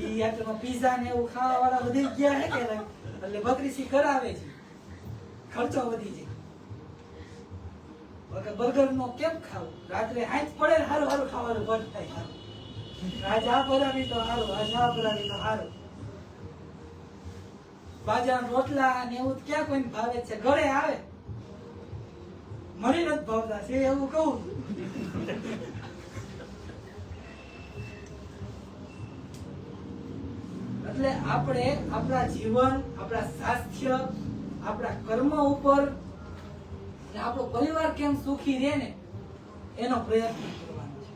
ઈ આટલામાં પીઝા ને એવું ખાવા વાળા વધી ગયા હે કે એટલે 32 કરાવે છે, ખર્ચો વધી જાય. બર્ગર નો કેમ ખાવું? રાત્રે હાથ પડે ને હારું હારું ખાવાનું બંધ થાય. હારું આજ આ પરાવી તો હારું, આજ આ પરાવી તો હારું. બાજરાના રોટલા ને એવું ક્યાં કોઈને ભાવે છે? ઘરે આવે મને નથી ભાવતા છે એવું કહું. એટલે આપણે આપણા જીવન, આપણા સ્વાસ્થ્ય, આપણા કર્મ ઉપર અને આપણો પરિવાર કેમ સુખી રહે ને એનો પ્રયત્ન કરવાનો છે.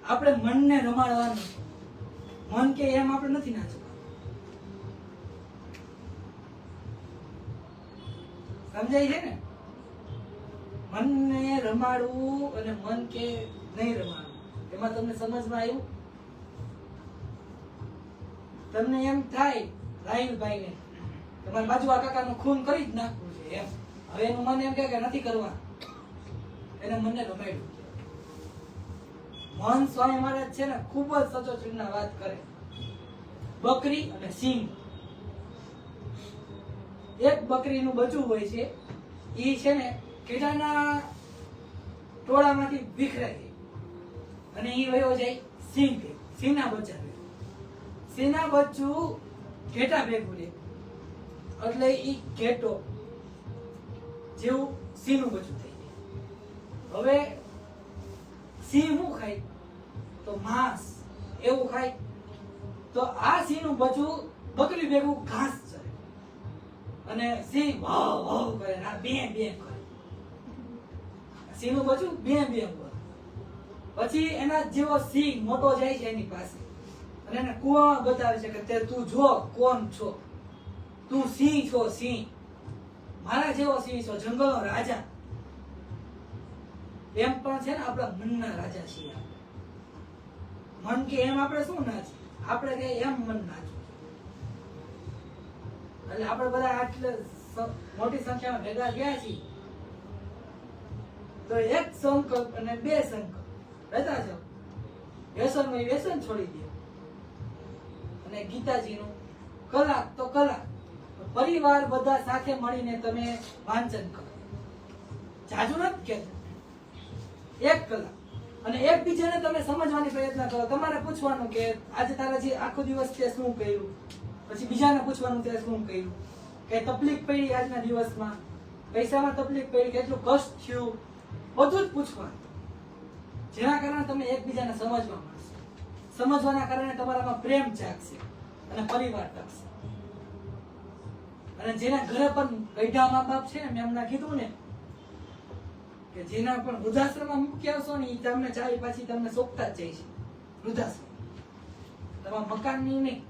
આપણે મનને રમાડવાનું છે. મન કે એમ આપણે નથી નાચવાનું. સમજાય છે ને? મનને રમાડવું અને મન કે નહીં રમાડવું, એમાં તમને સમજમાં આવ્યું? તમને એમ થાય રાહિલભાઈ ને તમારી બાજુ આ કાકાનું ખૂન કરી જ નાખવું છે એમ. હવે એનું મન એમ કે નથી કરવા, એને મનને રમાડ્યું. મન સ્વામી મહારાજ છે ને ખૂબ જ સચોટ વાત કરે. બકરી અને સિંહ, એક બકરીનું બચ્ચું હોય છે, એ છે ને કેટાના ટોળામાંથી વિખરાય જાય અને એ વયો જાય સિંહ ભેગું, સિંહના બચ્ચા ભેગું. સિંહના બચ્ચું ઘેટા ભેગું લે એટલે ઈ ઘેટો જેવું સિંહનું બચ્ચું થઈ જાય. હવે સિંહ શું ખાય? તો માંસ એવું ખાય. તો આ સિંહનું બચ્ચું બકરી ભેગું ઘાસ ચરે અને સિંહ વાવ વાવ કરે, આ બે બે કરે. સિંહનું બચ્ચું બે બે કરે. પછી એના જેવો સિંહ મોટો જાય છે એની પાસે અને એને કુવામાં બતાવે છે કે તે તું જો કોણ છો, તું સિંહ છો, સિંહ મારા જેવો સિંહ છો, જંગલનો રાજા. એમ પણ છે ને આપણા મનના રાજા છીએ. મન કે એમ આપણે શું નાચીએ? આપણે કે એમ મન નાચવું. એટલે આપણે બધા આટલે મોટી સંખ્યામાં ભેગા ગયા છીએ તો એક સંકલ્પ અને બે સંકલ્પ લેતા જાઓ. વ્યસન હોય વ્યસન છોડી દે અને ગીતાજીનું કલાક તો કલાક પરિવાર બધા સાથે મળીને તમે વાંચન કરો. જાજુ નથી કહેતા, 1 કલાક. અને એકબીજાને તમે સમજવાની પ્રયત્ન કરો. તમારે પૂછવાનું કે આજે તારા જે આખો દિવસ તે શું કર્યું, પછી બીજાને પૂછવાનું તે શું કર્યું, કઈ તકલીફ પડી આજના દિવસમાં, પૈસામાં તકલીફ પડી, કેટલું કષ્ટ થયું, બધું જ પૂછવાનું. જેના કારણે તમે એકબીજાને સમજવા મળશે. સમજવાના કારણે તમારામાં પ્રેમ જાગશે અને પરિવાર જાગશે. અને જેના ઘરે પણ ગઈઢા મા બાપ છે ને, મેં હમણાં કીધું ને કે જેના પણ વૃદ્ધાશ્રમમાં મૂકી આવશો ને, એ તમને ચાવી પાછી તમને સોંપતા જ જાય છે વૃદ્ધાશ્રમ, તમારા મકાનની નહીં.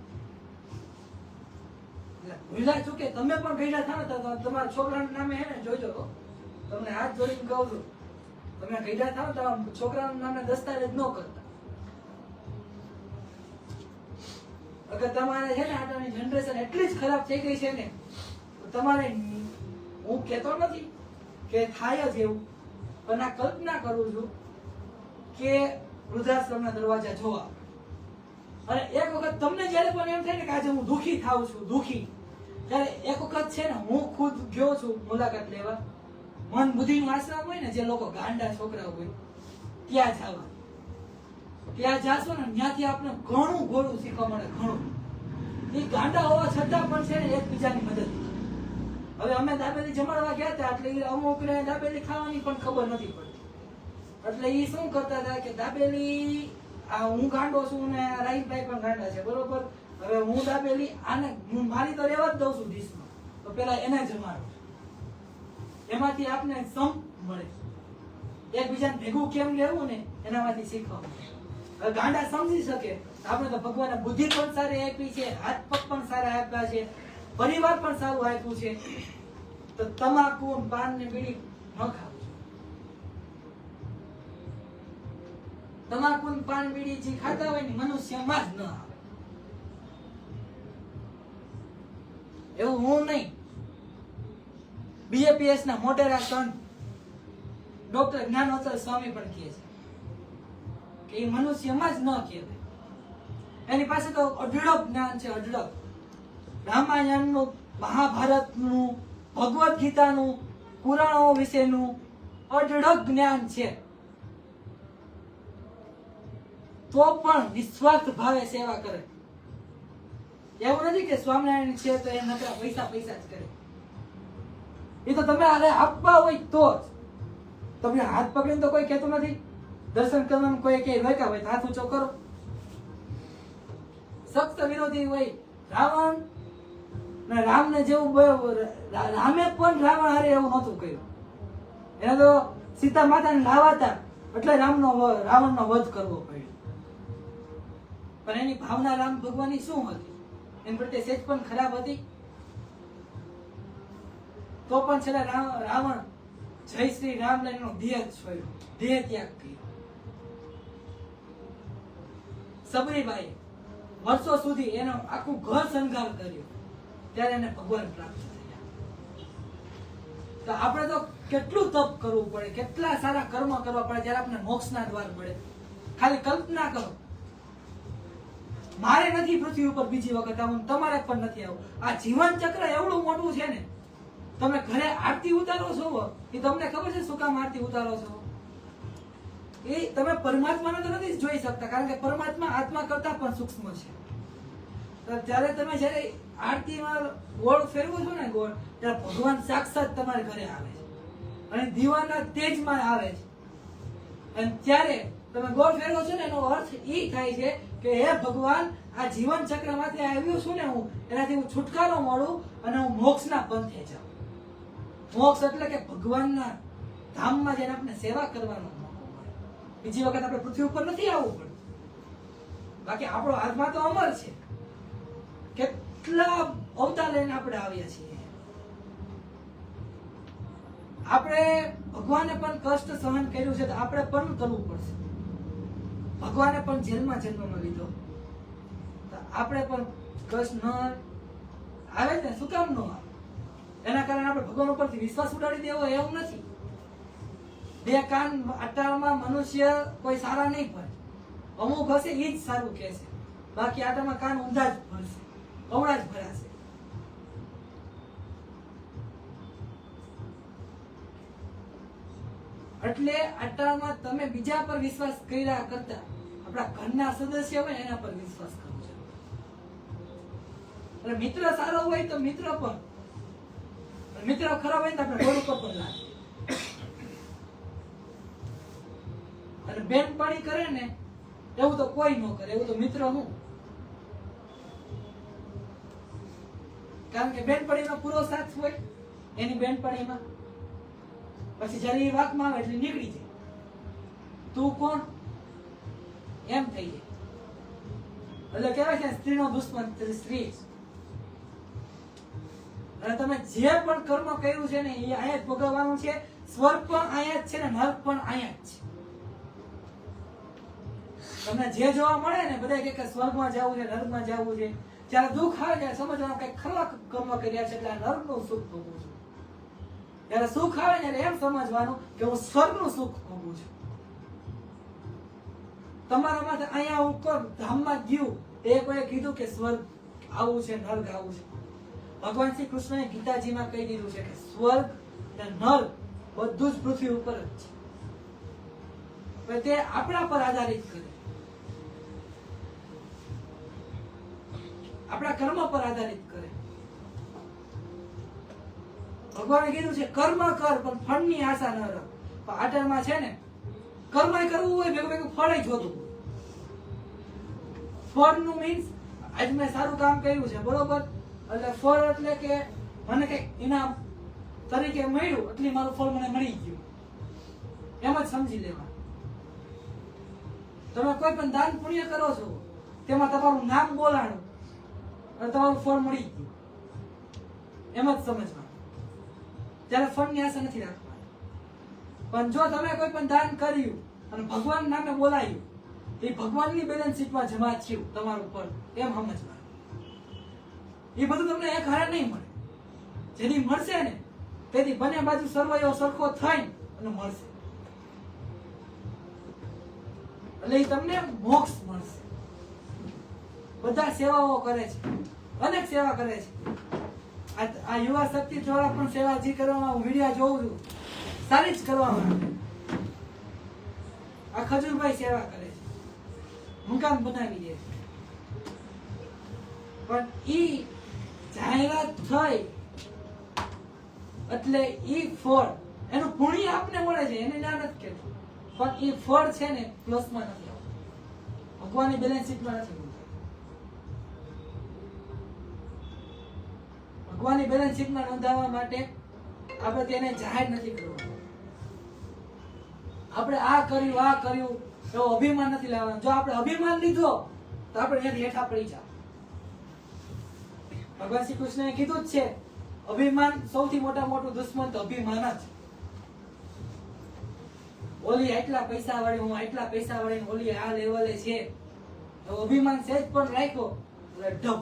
એટલે ભૂલા ચૂકે તમે પણ ગઈઢા થાવ તો તમારા છોકરાના નામે હે ને જોજો, તમને હાથ જોડીને કહું છું, તમે ગઈઢા થાવ તો છોકરાના નામે દસ્તાવેજ ન કરતા. અગર તમારે છે ને આટાની જનરેશન એટલી જ ખરાબ થઈ ગઈ છે ને, તો તમારે, હું કહેતો નથી કે થાય જ એવું, પણ આ કલ્પના કરું છું કે વૃદ્ધાશ્રમના દરવાજા જોવા. અને એક વખત તમને જયારે પણ એમ થાય ને કે આજે હું દુઃખી થાઉં છું, દુઃખી, ત્યારે એક વખત છે ને હું ખુદ ગયો છું મુલાકાત લેવા. મન બુદ્ધિનું આશ્રમ હોય ને, જે લોકો ગાંડા છોકરા હોય ત્યાં જવા. ત્યાં જાશો ને, ત્યાંથી આપણે ઘણું ગોળું શીખવા મળે, ઘણું. એ ગાંડા હોવા છતાં પણ છે ને એકબીજાની મદદ. હવે અમે દાબેલી જમાડવા ગયા હતા, એટલે અમુકને દાબેલી ખાવાની પણ ખબર નથી પડતી. એટલે એ શું કરતા હતા કે દાબેલી, આ હું ગાંડો છું ને રાહીભાઈ પણ ગાંડા છે, બરોબર. હવે હું દાબેલી આને મારી તો રહેવા જ દઉં છું ડીશમાં, તો પેલા એને જમાડો. એમાંથી આપને સંપ મળે, એકબીજાને ભેગું કેમ લેવું ને એનામાંથી શીખવા મળે. હવે ગાંડા સમજી શકે, આપણે તો ભગવાને બુદ્ધિ પણ સારી આપી છે, હાથ પગ પણ સારા આપ્યા છે, પરિવાર પણ સારું આપ્યું છે, તો તમાકુ પાન ને બીડી ન ખાવું. તમાકુ પાન બીડી જે ખાતા હોય ને મનુષ્યમાં જ ન આવે. એવું હું નહીં, BAPS ના મોટેરા સન ડોક્ટર જ્ઞાનોત્તર સ્વામી પણ કહે છે કે એ મનુષ્યમાં જ ન કહેવાય. એની પાસે તો અઢળક જ્ઞાન છે, અઢળક. રામાયણનું, મહાભારતનું, ભગવદ્ ગીતાનું, પુરાણો વિશેનું અઢળક જ્ઞાન છે, તો પણ નિસ્વાર્થ ભાવે સેવા કરે. એવું નથી કે સ્વામિનારાયણ છે તો એ નકરા પૈસા પૈસા જ કરે. એ તો તમે આને આપવા હોય તો જ. તમને હાથ પકડીને તો કોઈ કહેતું નથી, દર્શન કરવાનું કોઈ કે રોક્યા હોય તો હાથ ઊંચો કરો. સખ્ત વિરોધી હોય રાવણ ને, રામને જેવું રામે પણ રાવણ હારે એવું નહોતું કર્યું. એને તો સીતા માતાને લાવાતા એટલે રાવણનો વધ કરવો પડ્યો. પણ એની ભાવના રામ ભગવાનની શું હતી? એની પ્રત્યે સેજ પણ ખરાબ હતી? તો પણ છેલ્લે રાવણ જય શ્રી રામ લઈને દેહ છોડ્યો, દેહ ત્યાગ કર્યો. સબરીબાઈ વર્ષો સુધી એનો આખું ઘર શણગાર કર્યો, ત્યારે એને ભગવાન પ્રાપ્ત થયા. તો આપણે તો કેટલું તપ કરવું પડે, કેટલા સારા કર્મ કરવા પડે ત્યારે આપણે મોક્ષના દ્વાર મળે. ખાલી કલ્પના કરો, મારે નથી પૃથ્વી ઉપર બીજી વખત આવું, તમારે પણ નથી આવું. આ જીવન ચક્ર એવડું મોટું છે ને, તમે ઘરે આરતી ઉતારો છો, એ તમને ખબર છે શું કામ આરતી ઉતારો છો? એ તમે પરમાત્માને તો નથી જોઈ શકતા, કારણ કે પરમાત્મા આત્મા કરતા પણ સૂક્ષ્મ છે. ત્યારે તમે જયારે આરતીમાં ગોળ ફેરવો છો ને, ગોળ, ત્યારે ભગવાન સાક્ષાત તમારે ઘરે આવે છે અને દીવાના તેજમાં આવે છે. અને ત્યારે તમે ગોળ ફેરવો છો ને, એનો અર્થ એ થાય છે કે હે ભગવાન, આ જીવન ચક્રમાંથી આવ્યું છું ને હું, એનાથી હું છુટકારો મળું અને હું મોક્ષના પંથે જાઉં. મોક્ષ એટલે કે ભગવાનના ધામમાં જઈને આપણે સેવા કરવાનો મોકો મળે. બીજી વખત આપણે પૃથ્વી ઉપર નથી આવવું પડે. બાકી આપણો આત્મા તો અમર છે. કેટલા અવતાર લઈને આપણે આવ્યા છીએ. આપણે ભગવાને પણ કષ્ટ સહન કર્યું છે, તો આપણે પણ કરવું પડશે. ભગવાને પણ જેલમાં જન્મ લીધો, તો આપણે પણ કષ્ટ ન આવે ને, શું કામ ન આવે? એના કારણે આપણે ભગવાન ઉપરથી વિશ્વાસ ઉડાડી દેવો એવું નથી. બે કાન આટામાં મનુષ્ય કોઈ સારા નહીં પડે, અમુક હશે એ જ સારું કહેશે, બાકી આટામાં કાન ઊંધા જ ભરશે, અવળા જ ભરાશે. એટલે આટામાં તમે બીજા પર વિશ્વાસ કર્યા કરતા આપણા ઘરના સદસ્ય હોય એના પર વિશ્વાસ કરવો છે. એટલે મિત્ર સારો હોય તો મિત્ર પણ અને મિત્ર ખરાબ હોય ને તો આપણે રોડ ઉપર પણ લાગે. અને બેનપણી કરે ને એવું તો કોઈ ન કરે, એવું તો મિત્ર હું. કારણ કે બેનપણીનો પૂરો સાથ હોય એની બેનપણીમાં. પછી જયારે એ વાતમાં આવે એટલે નીકળી જાય, તું કોણ એમ થઈ જાય. એટલે કહેવાય છે સ્ત્રીનો દુશ્મન સ્ત્રી જ. અને તમે જે પણ કર્મ કર્યું છે ને એ અહીંયા જ ભોગવવાનું છે. સ્વર્ગ પણ અહીંયા જ છે ને નરક પણ અહીંયા જ છે. તમને જે જોવા મળે ને બધા કે સ્વર્ગમાં જવું છે, નરકમાં જવું છે, જ્યારે દુઃખ આવે ત્યારે સમજવાનું કઈ ખરાબ કર્મ કર્યા છે એટલે આ નરકનું સુખ ભોગવું છું. જ્યારે સુખ આવે ત્યારે એમ સમજવાનું કે હું સ્વર્ગનું સુખ ભોગવું છું. તમારા માટે અહીંયા ઉપર ધામમાં ગયું એ કોઈ કીધું કે સ્વર્ગ આવું છે, નર્ક આવું છે. ભગવાન શ્રી કૃષ્ણએ ગીતાજીમાં કહી દીધું છે કે સ્વર્ગ અને નર્ક બધું જ પૃથ્વી ઉપર જ છે. પણ તે આપણા પર આધારિત કરે, આપણા કર્મ પર આધારિત કરે. ભગવાને કીધું છે કર્મ કર પણ ફળની આશા ન રાખ. પણ આટરમાં છે ને કર્મ કરવું હોય ભેગું ભેગું ફળ જોતું. ફળનું મીન્સ આજ મેં સારું કામ કર્યું છે બરોબર, એટલે ફળ એટલે કે મને કઈક ઇનામ તરીકે મળ્યું એટલે મારું ફળ મને મળી ગયું એમ જ સમજી લેવા. તમે કોઈ પણ દાન પુણ્ય કરો છો તેમાં તમારું નામ બોલાણું અને તમારું ફળ મળી ગયું એમ જ સમજવાનું. ત્યારે ફળની આશા નથી રાખવાની. પણ જો તમે કોઈ પણ દાન કર્યું અને ભગવાન નામે બોલાયું એ ભગવાનની બેલેન્સ શીટમાં જમા થયું તમારું ફળ એમ સમજવાનું. એ બધું તમને એક હારે નહીં મળે. જેની મળશે ને તેથી બંને બાજુ સરવૈયો સરખો થાય અને મળશે એટલે એ તમને મોક્ષ મળશે. બધા સેવાઓ કરે છે, અનેક સેવા કરે છે. આ યુવા શક્તિ દ્વારા પણ સેવા જે કરવામાં હું વિડીયો જોઉં છું સારી જ કરવામાં આવે. આ ખજૂરભાઈ સેવા કરે છે, મકાન બનાવી દે છે. પણ ઈ જાહેરાત થઈ એટલે ઈ ફળ એનું પુણ્ય આપને મળે છે એને ના નથી કહેતું. પણ ઈ ફળ છે ને પ્લસમાં નથી આવતું, ભગવાનની બેલેન્સ શીટમાં નથી આવતું. ભગવાનની બેલેન્સ શીટમાં નોંધાવવા માટે આપણે તેને જાહેર નથી કરવાનું. આપણે આ કર્યું એવો અભિમાન નથી લાવવાનું. જો આપણે અભિમાન લીધો તો આપણે એનાથી હેઠા પડી જાવ. ભગવાન શ્રી કૃષ્ણએ કીધું જ છે અભિમાન સૌથી મોટું દુશ્મન તો અભિમાન જ. ઓલી એટલા પૈસા વાળી, હું એટલા પૈસા વાળી, ઓલી આ લેવલે છે, તો અભિમાન સહેજ પણ રાખ્યો એટલે ઢબ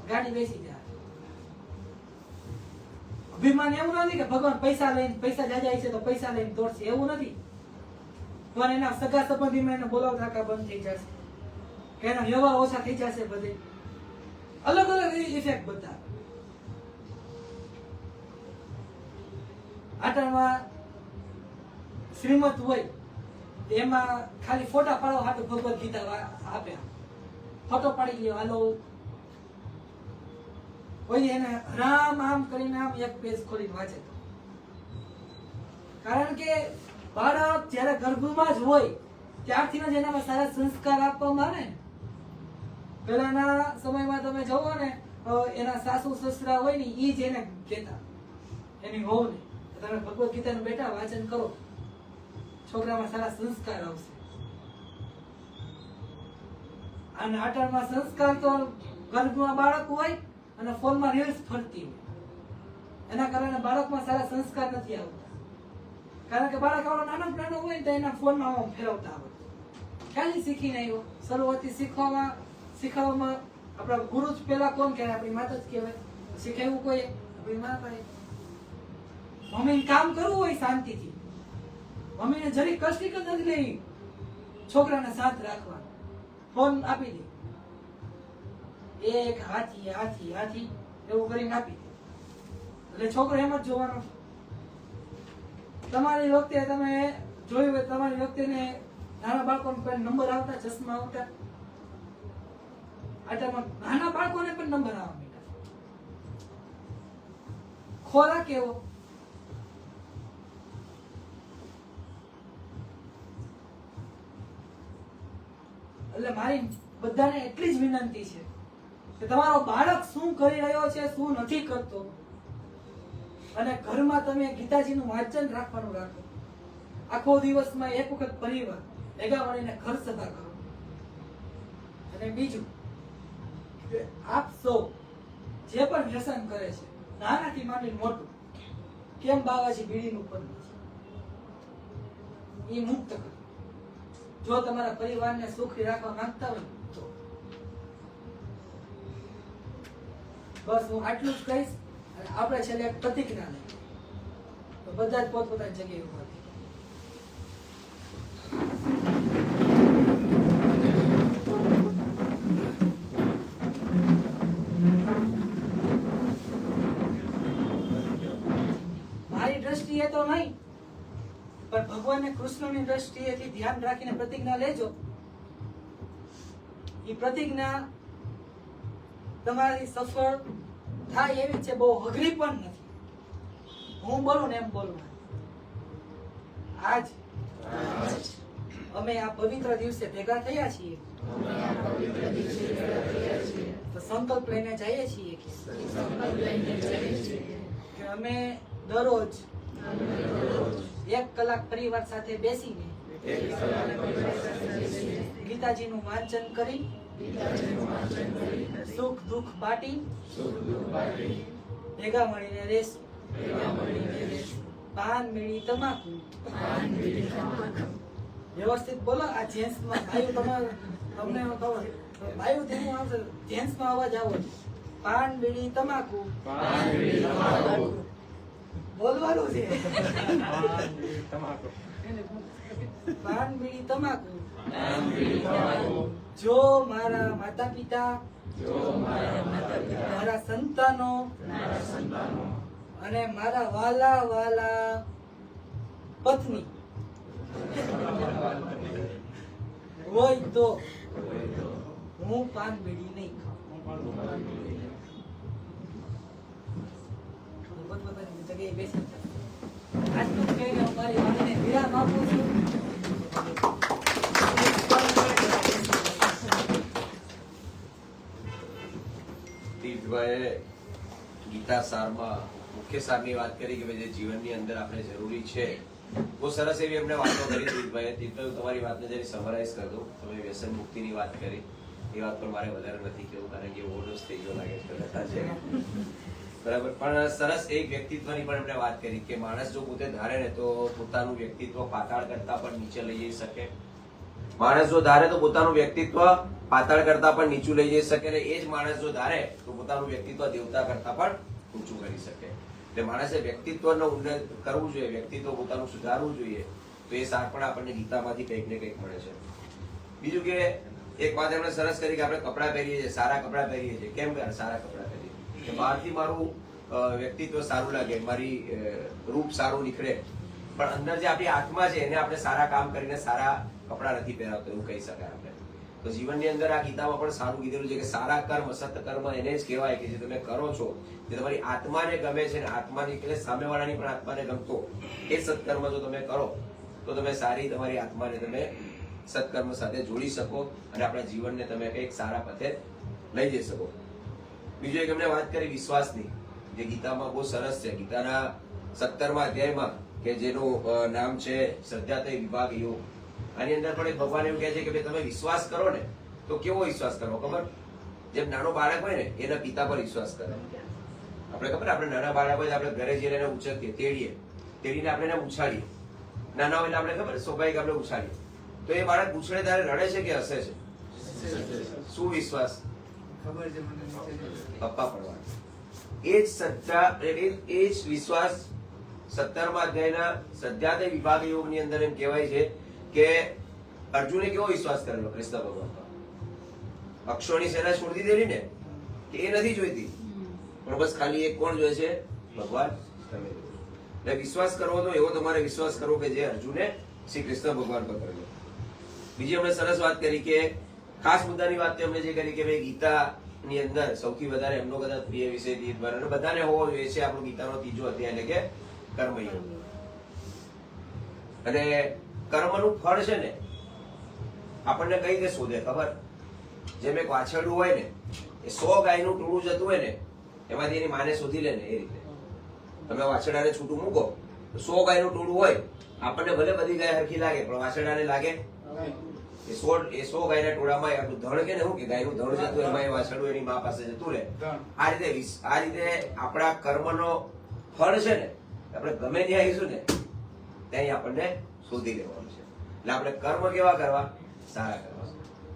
ગાડી બેસી જાય. અભિમાન એવું નથી કે ભગવાન પૈસા જાજા છે તો પૈસા લઈને દોડશે, એવું નથી. પણ એના સગા સંબંધીમાં એને બોલાવતા કા બંધ થઈ જશે, કે એના વ્યવહાર ઓછા થઈ જશે. બધે અલગ અલગ ઇફેક્ટ બધા. આટરમાં શ્રીમત હોય એમાં ખાલી ફોટા પાડવા હાટુ ભગવદ ગીતા આપ્યા, ફોટો પાડી લ્યો હાલો. કોઈ એને રામ આમ કરીને આમ એક પેજ ખોલીને વાંચે. કારણ કે બાળક જ્યારે ગર્ભમાં જ હોય ત્યારથી જ એનામાં સારા સંસ્કાર આપવામાં આવે ને. પહેલાના સમયમાં તમે જોવો ને એના સાસુ સસરા હોય ને ઈ જ એને કહેતા એની વહુને, તમે ભગવદ ગીતાનું બેટા વાંચન કરો, છોકરામાં સારા સંસ્કાર આવશે. અને આટરમાં સંસ્કાર તો ગર્ભમાં બાળક હોય અને ફોનમાં રીલ્સ ફરતી હોય એના કારણે બાળકમાં સારા સંસ્કાર નથી આવતા. કારણ કે બાળક આવડો નાનો હોય તો એના ફોનમાં ફેરવતા હોય. ક્યાંથી શીખીને આવ્યો? શરૂઆતથી શીખવામાં આપણા ગુરુ જ પેલા કોણ કહેવાય? આપણી માતા જ કહેવાય. શીખાવ્યું કોઈ? આપણી મા પાસે. મમ્મીને કામ કરવું હોય શાંતિથી, મમ્મીને જરી કષ્ટિક જ નથી લેવી, છોકરાને શાંત રાખવા, ફોન આપી દે, એક હાથી એવું કરીને આપી દે એટલે છોકરો એમ જ જોવાનો. તમારી વખતે તમે જોયું હોય, તમારી વખતે ને નાના બાળકોને પણ નંબર આવતા, ચશ્મા આવતા. આટામાં નાના બાળકોને પણ નંબર આવવા માંડ્યા. ખોરાક એવો એટલે મારી બધાને એટલી જ વિનંતી છે કે તમારો બાળક શું કરી રહ્યો છે શું નથી કરતો અને ઘરમાં તમે ગીતાજીનું વાંચન રાખવાનું રાખો. આખો દિવસમાં એક વખત પરિવાર ભેગા મળીને ઘર સભા કરો. અને બીજું કે આપ સૌ જે પણ વ્યસન કરે છે નાનાથી માંડીને મોટું, કેમ બાવાજી બીડીનું પણ એ મુક્ત કરો. જો તમારા પરિવારને સુખી રાખવા માંગતા હોય તો બસ હું આટલું જ કહીશ. અને આપણે છેલ્લે એક પ્રતિજ્ઞા લઈએ તો બધા જ પોતપોતાની જગ્યાએ ઉભા થઈ. મારી દ્રષ્ટિએ તો નહીં, પણ ભગવાન અને કૃષ્ણની દ્રષ્ટિએથી ધ્યાન રાખીને પ્રતિજ્ઞા લેજો. એ પ્રતિજ્ઞા તમારી સફળ થાય એવી છે, બહુ અઘરી પણ નથી. હું બોલું ને એમ બોલવું. આજ અમે આ પવિત્ર દિવસે ભેગા થયા છીએ તો સંકલ્પ લઈને જઈએ છીએ કે અમે દરરોજ 1 કલાક પરિવાર સાથે બેસીને ગીતાજીનું વાંચન કરી સુખ દુઃખ બાટી ભેગા મળીને રહેશું. પાન બીડી તમાકુ વ્યવસ્થિત બોલો. આ જેન્ટ્સ માં ભાઈ તમારે તમને ખબર ભાઈ ધીમું આવશે, જેન્ટ્સ માં અવાજ આવો. પાન બીડી તમાકુ બોલવાનું છે. પાન બીડી તમાકુ જો મારા માતા પિતા મારા સંતાનો અને મારા વાલા વાલા પત્ની હોય તો હું પાન બીડી નહીં ખાઉં. પોતપોતાની જગ્યાએ બેસી જાઓ. આટલું કહીને હું મારી વાણીને વિરામ આપું છું. તીર્થભાઈએ ગીતા સારમાં મુખ્ય સારની વાત કરી કે ભાઈ જે જીવનની અંદર આપણે જરૂરી છે. બહુ સરસ એવી એમને વાતો કરી તીર્થભાઈએ. તીર્થભાઈ હું તમારી વાતને જરી સમરાઇઝ કરી દઉં. તમે વ્યસન મુક્તિની વાત કરી, એ વાત પર મારે વધારે નથી કહેવું કારણ કે ઓવરડોઝ થઈ ગયો લાગે છે કદાચ છે. બરાબર. પણ સરસ એક વ્યક્તિત્વની પણ એમને વાત કરી કે માણસ જો પોતે ધારે ને તો પોતાનું વ્યક્તિત્વ પાતાળ કરતા પણ નીચે લઈ જઈ શકે. માણસ જો ધારે તો પોતાનું વ્યક્તિત્વ પાતાળ કરતા પણ નીચું લઈ જઈ શકે, અને એ જ માણસ જો ધારે તો પોતાનું વ્યક્તિત્વ દેવતા કરતા પણ ઊંચું કરી શકે. એટલે માણસે વ્યક્તિત્વનો ઉન્નત કરવું જોઈએ, વ્યક્તિત્વ પોતાનું સુધારવું જોઈએ. તો એ સાર પણ આપણને ગીતામાંથી કંઈક ને કંઈક મળે છે. બીજું કે એક વાત એમણે સરસ કરી કે આપણે કપડાં પહેરીએ છીએ, સારા કપડાં પહેરીએ છીએ. કેમ સારા કપડાં પહેરીએ? કે બહારથી મારું વ્યક્તિત્વ સારું લાગે, મારી રૂપ સારું નીકળે, પણ અંદર જે આપણી આત્મા છે એને આપણે સારા કામ કરીને સારા કપડાં નથી પહેરાવતા એવું કહી શકાય આપણે. તો જીવનની અંદર આ ગીતામાં પણ સારું કીધેલું છે કે સારા કર્મ સત્કર્મ એને જ કહેવાય કે જે તમે કરો છો જે તમારી આત્માને ગમે છે ને આત્માની એટલે સામેવાળાની પણ આત્માને ગમતો એ સત્કર્મ જો તમે કરો તો તમે સારી તમારી આત્માને તમે સત્કર્મ સાથે જોડી શકો અને આપણા જીવનને તમે કંઈક સારા પથે લઈ જઈ શકો. બીજું એક એમણે વાત કરી વિશ્વાસની, જે ગીતામાં બહુ સરસ છે. ગીતાના 17મા અધ્યાયમાં કે જેનું નામ છે શ્રદ્ધાતય વિભાગ યોગ. આની અંદર પણ ભગવાન એવું કહે છે કે ભાઈ તમે વિશ્વાસ કરો ને તો કેવો વિશ્વાસ કરો ખબર? જેમ નાનો બાળક હોય ને એના પિતા પર વિશ્વાસ કરે. આપણે ખબર આપણે નાના બાળક હોય આપણે ઘરે જઈને એને ઉછકીએ, તેડીને આપણે એને ઉછાળીએ. નાના હોય એટલે આપણે ખબર સ્વાભાવિક આપણે ઉછાળીએ. તો એ બાળક ઉછળે ત્યારે રડે છે કે હસે છે? શું વિશ્વાસ? પપ્પા પડવા. એ જ શ્રદ્ધા, એ જ વિશ્વાસ 17મા અધ્યાયના શ્રદ્ધાતય વિભાગ યોગની અંદર એમ કહેવાય છે કે અર્જુને કેવો વિશ્વાસ કરેલો કૃષ્ણ ભગવાન પર? અક્ષોની સેના છોડી દીધેલી ને કે એ નથી જોઈતી, પણ બસ ખાલી એક કોણ જોઈએ છે? ભગવાન. એટલે વિશ્વાસ કરવો તો એવો તમારે વિશ્વાસ કરવો કે જે અર્જુને શ્રી કૃષ્ણ ભગવાન પર કરેલો. બીજી અમને સરસ વાત કરી કે ખાસ મુદ્દાની વાત અમને જે કરી કે ભાઈ ગીતા ની અંદર સૌથી વધારે એમનો કદાચ પ્રિય વિષય તીર્થભાર અને બધાને હોવો જોઈએ છે આપણો ગીતાનો ત્રીજો અધ્યાય એટલે કે કર્મયોગ. અને કર્મનું ફળ છે ને આપણને કઈ રીતે શોધે ખબર? જેમ એક વાછરડું હોય ને એ 100 ગાયનું ટોળું જતું હોય ને એમાંથી એની માને શોધી લે ને એ રીતે તમે વાછરડાને છૂટું મૂકો તો 100 ગાયનું ટોળું હોય આપણને ભલે બધી ગાય હરખી લાગે પણ વાછરડાને લાગે એ 100 ગાયના ટોળામાં આપણું ધણ કે ને શું કે ગાયનું ધણ જતું એમાં એ વાછરડું એની મા પાસે જતું રહે. આ રીતે આપણા કર્મનો ફળ છે ને આપણે ગમે ત્યાં આવીશું ને ત્યાં આપણને શોધી લેવાનું છે. એટલે આપણે કર્મ કેવા કરવા? સારા કરવા.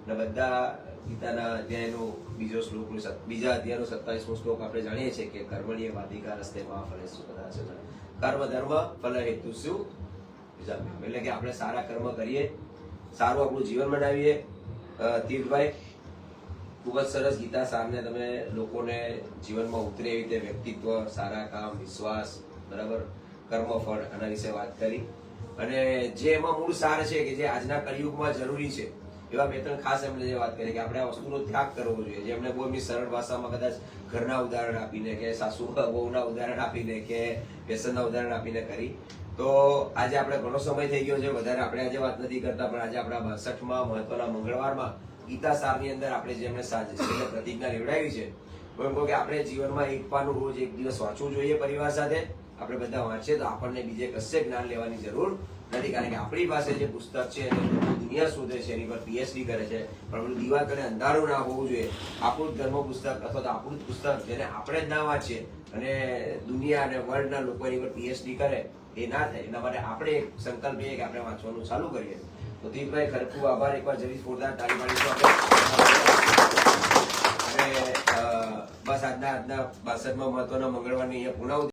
અને બધા ગીતાના અધ્યાયનો બીજો શ્લોક બીજા અધ્યાયનો 27મો શ્લોક આપણે જાણીએ છીએ કે કર્મણીય વાધિકા રસ્તે મા ફલે સુખદા છે. કર્મ ધર્મ ફલ હેતુ શું? એટલે કે આપણે સારા કર્મ કરીએ, સારું આપણું જીવન બનાવીએ. તીર્થભાઈ ખૂબ જ સરસ ગીતા સારને તમે લોકોને જીવનમાં ઉતરે એવી રીતે વ્યક્તિત્વ, સારા કામ, વિશ્વાસ, બરાબર, કર્મ ફળ આના વિશે વાત કરી. અને જે એમાં મૂળ સાર છે કે જે આજના કળિયુગમાં જરૂરી છે એવા 2-3 ખાસ એમને જે વાત કરી કે આપણે આ વસ્તુનો ત્યાગ કરવો જોઈએ. જે એમને બહુ એમની સરળ ભાષામાં કદાચ ઘરના ઉદાહરણ આપીને કે સાસુ વહુના ઉદાહરણ આપીને કે વ્યસનના ઉદાહરણ આપીને કરી. તો આજે આપણે ઘણો સમય થઈ ગયો છે, વધારે આપણે આજે વાત નથી કરતા, પણ આજે આપણા 62મા મહત્વના મંગળવારમાં ગીતા સારની અંદર આપણે જે એમને છેલ્લે પ્રતિજ્ઞા લેવડાવી છે હું એમ કહું કે આપણે જીવનમાં એક પાનું રોજ એક દિવસ વાંચવું જોઈએ પરિવાર સાથે. આપણે બધા વાંચીએ તો આપણને બીજે કશે જ્ઞાન લેવાની જરૂર નથી, કારણ કે આપણી પાસે જે પુસ્તક છે એને દુનિયા શોધે છે, એની પર પીએચડી કરે છે, પણ બધું દીવા કરે અંધારું ના હોવું જોઈએ. આપણું જ ધર્મ પુસ્તક અથવા તો આપણું જ પુસ્તક જેને આપણે જ ના વાંચીએ અને દુનિયા અને વર્લ્ડના લોકો એની પર પીએચડી કરે એ ના થાય. એના માટે આપણે એક સંકલ્પ એ કે આપણે વાંચવાનું ચાલુ કરીએ. તો તીર્થભાઈ ખરેખર ખૂબ આભાર. એકવાર જરી જોરદાર તાળી પાડીશું આપણે. અને બસ આજના 62મા મહત્વના મંગળવારની અહીંયા પૂર્ણાહુતિ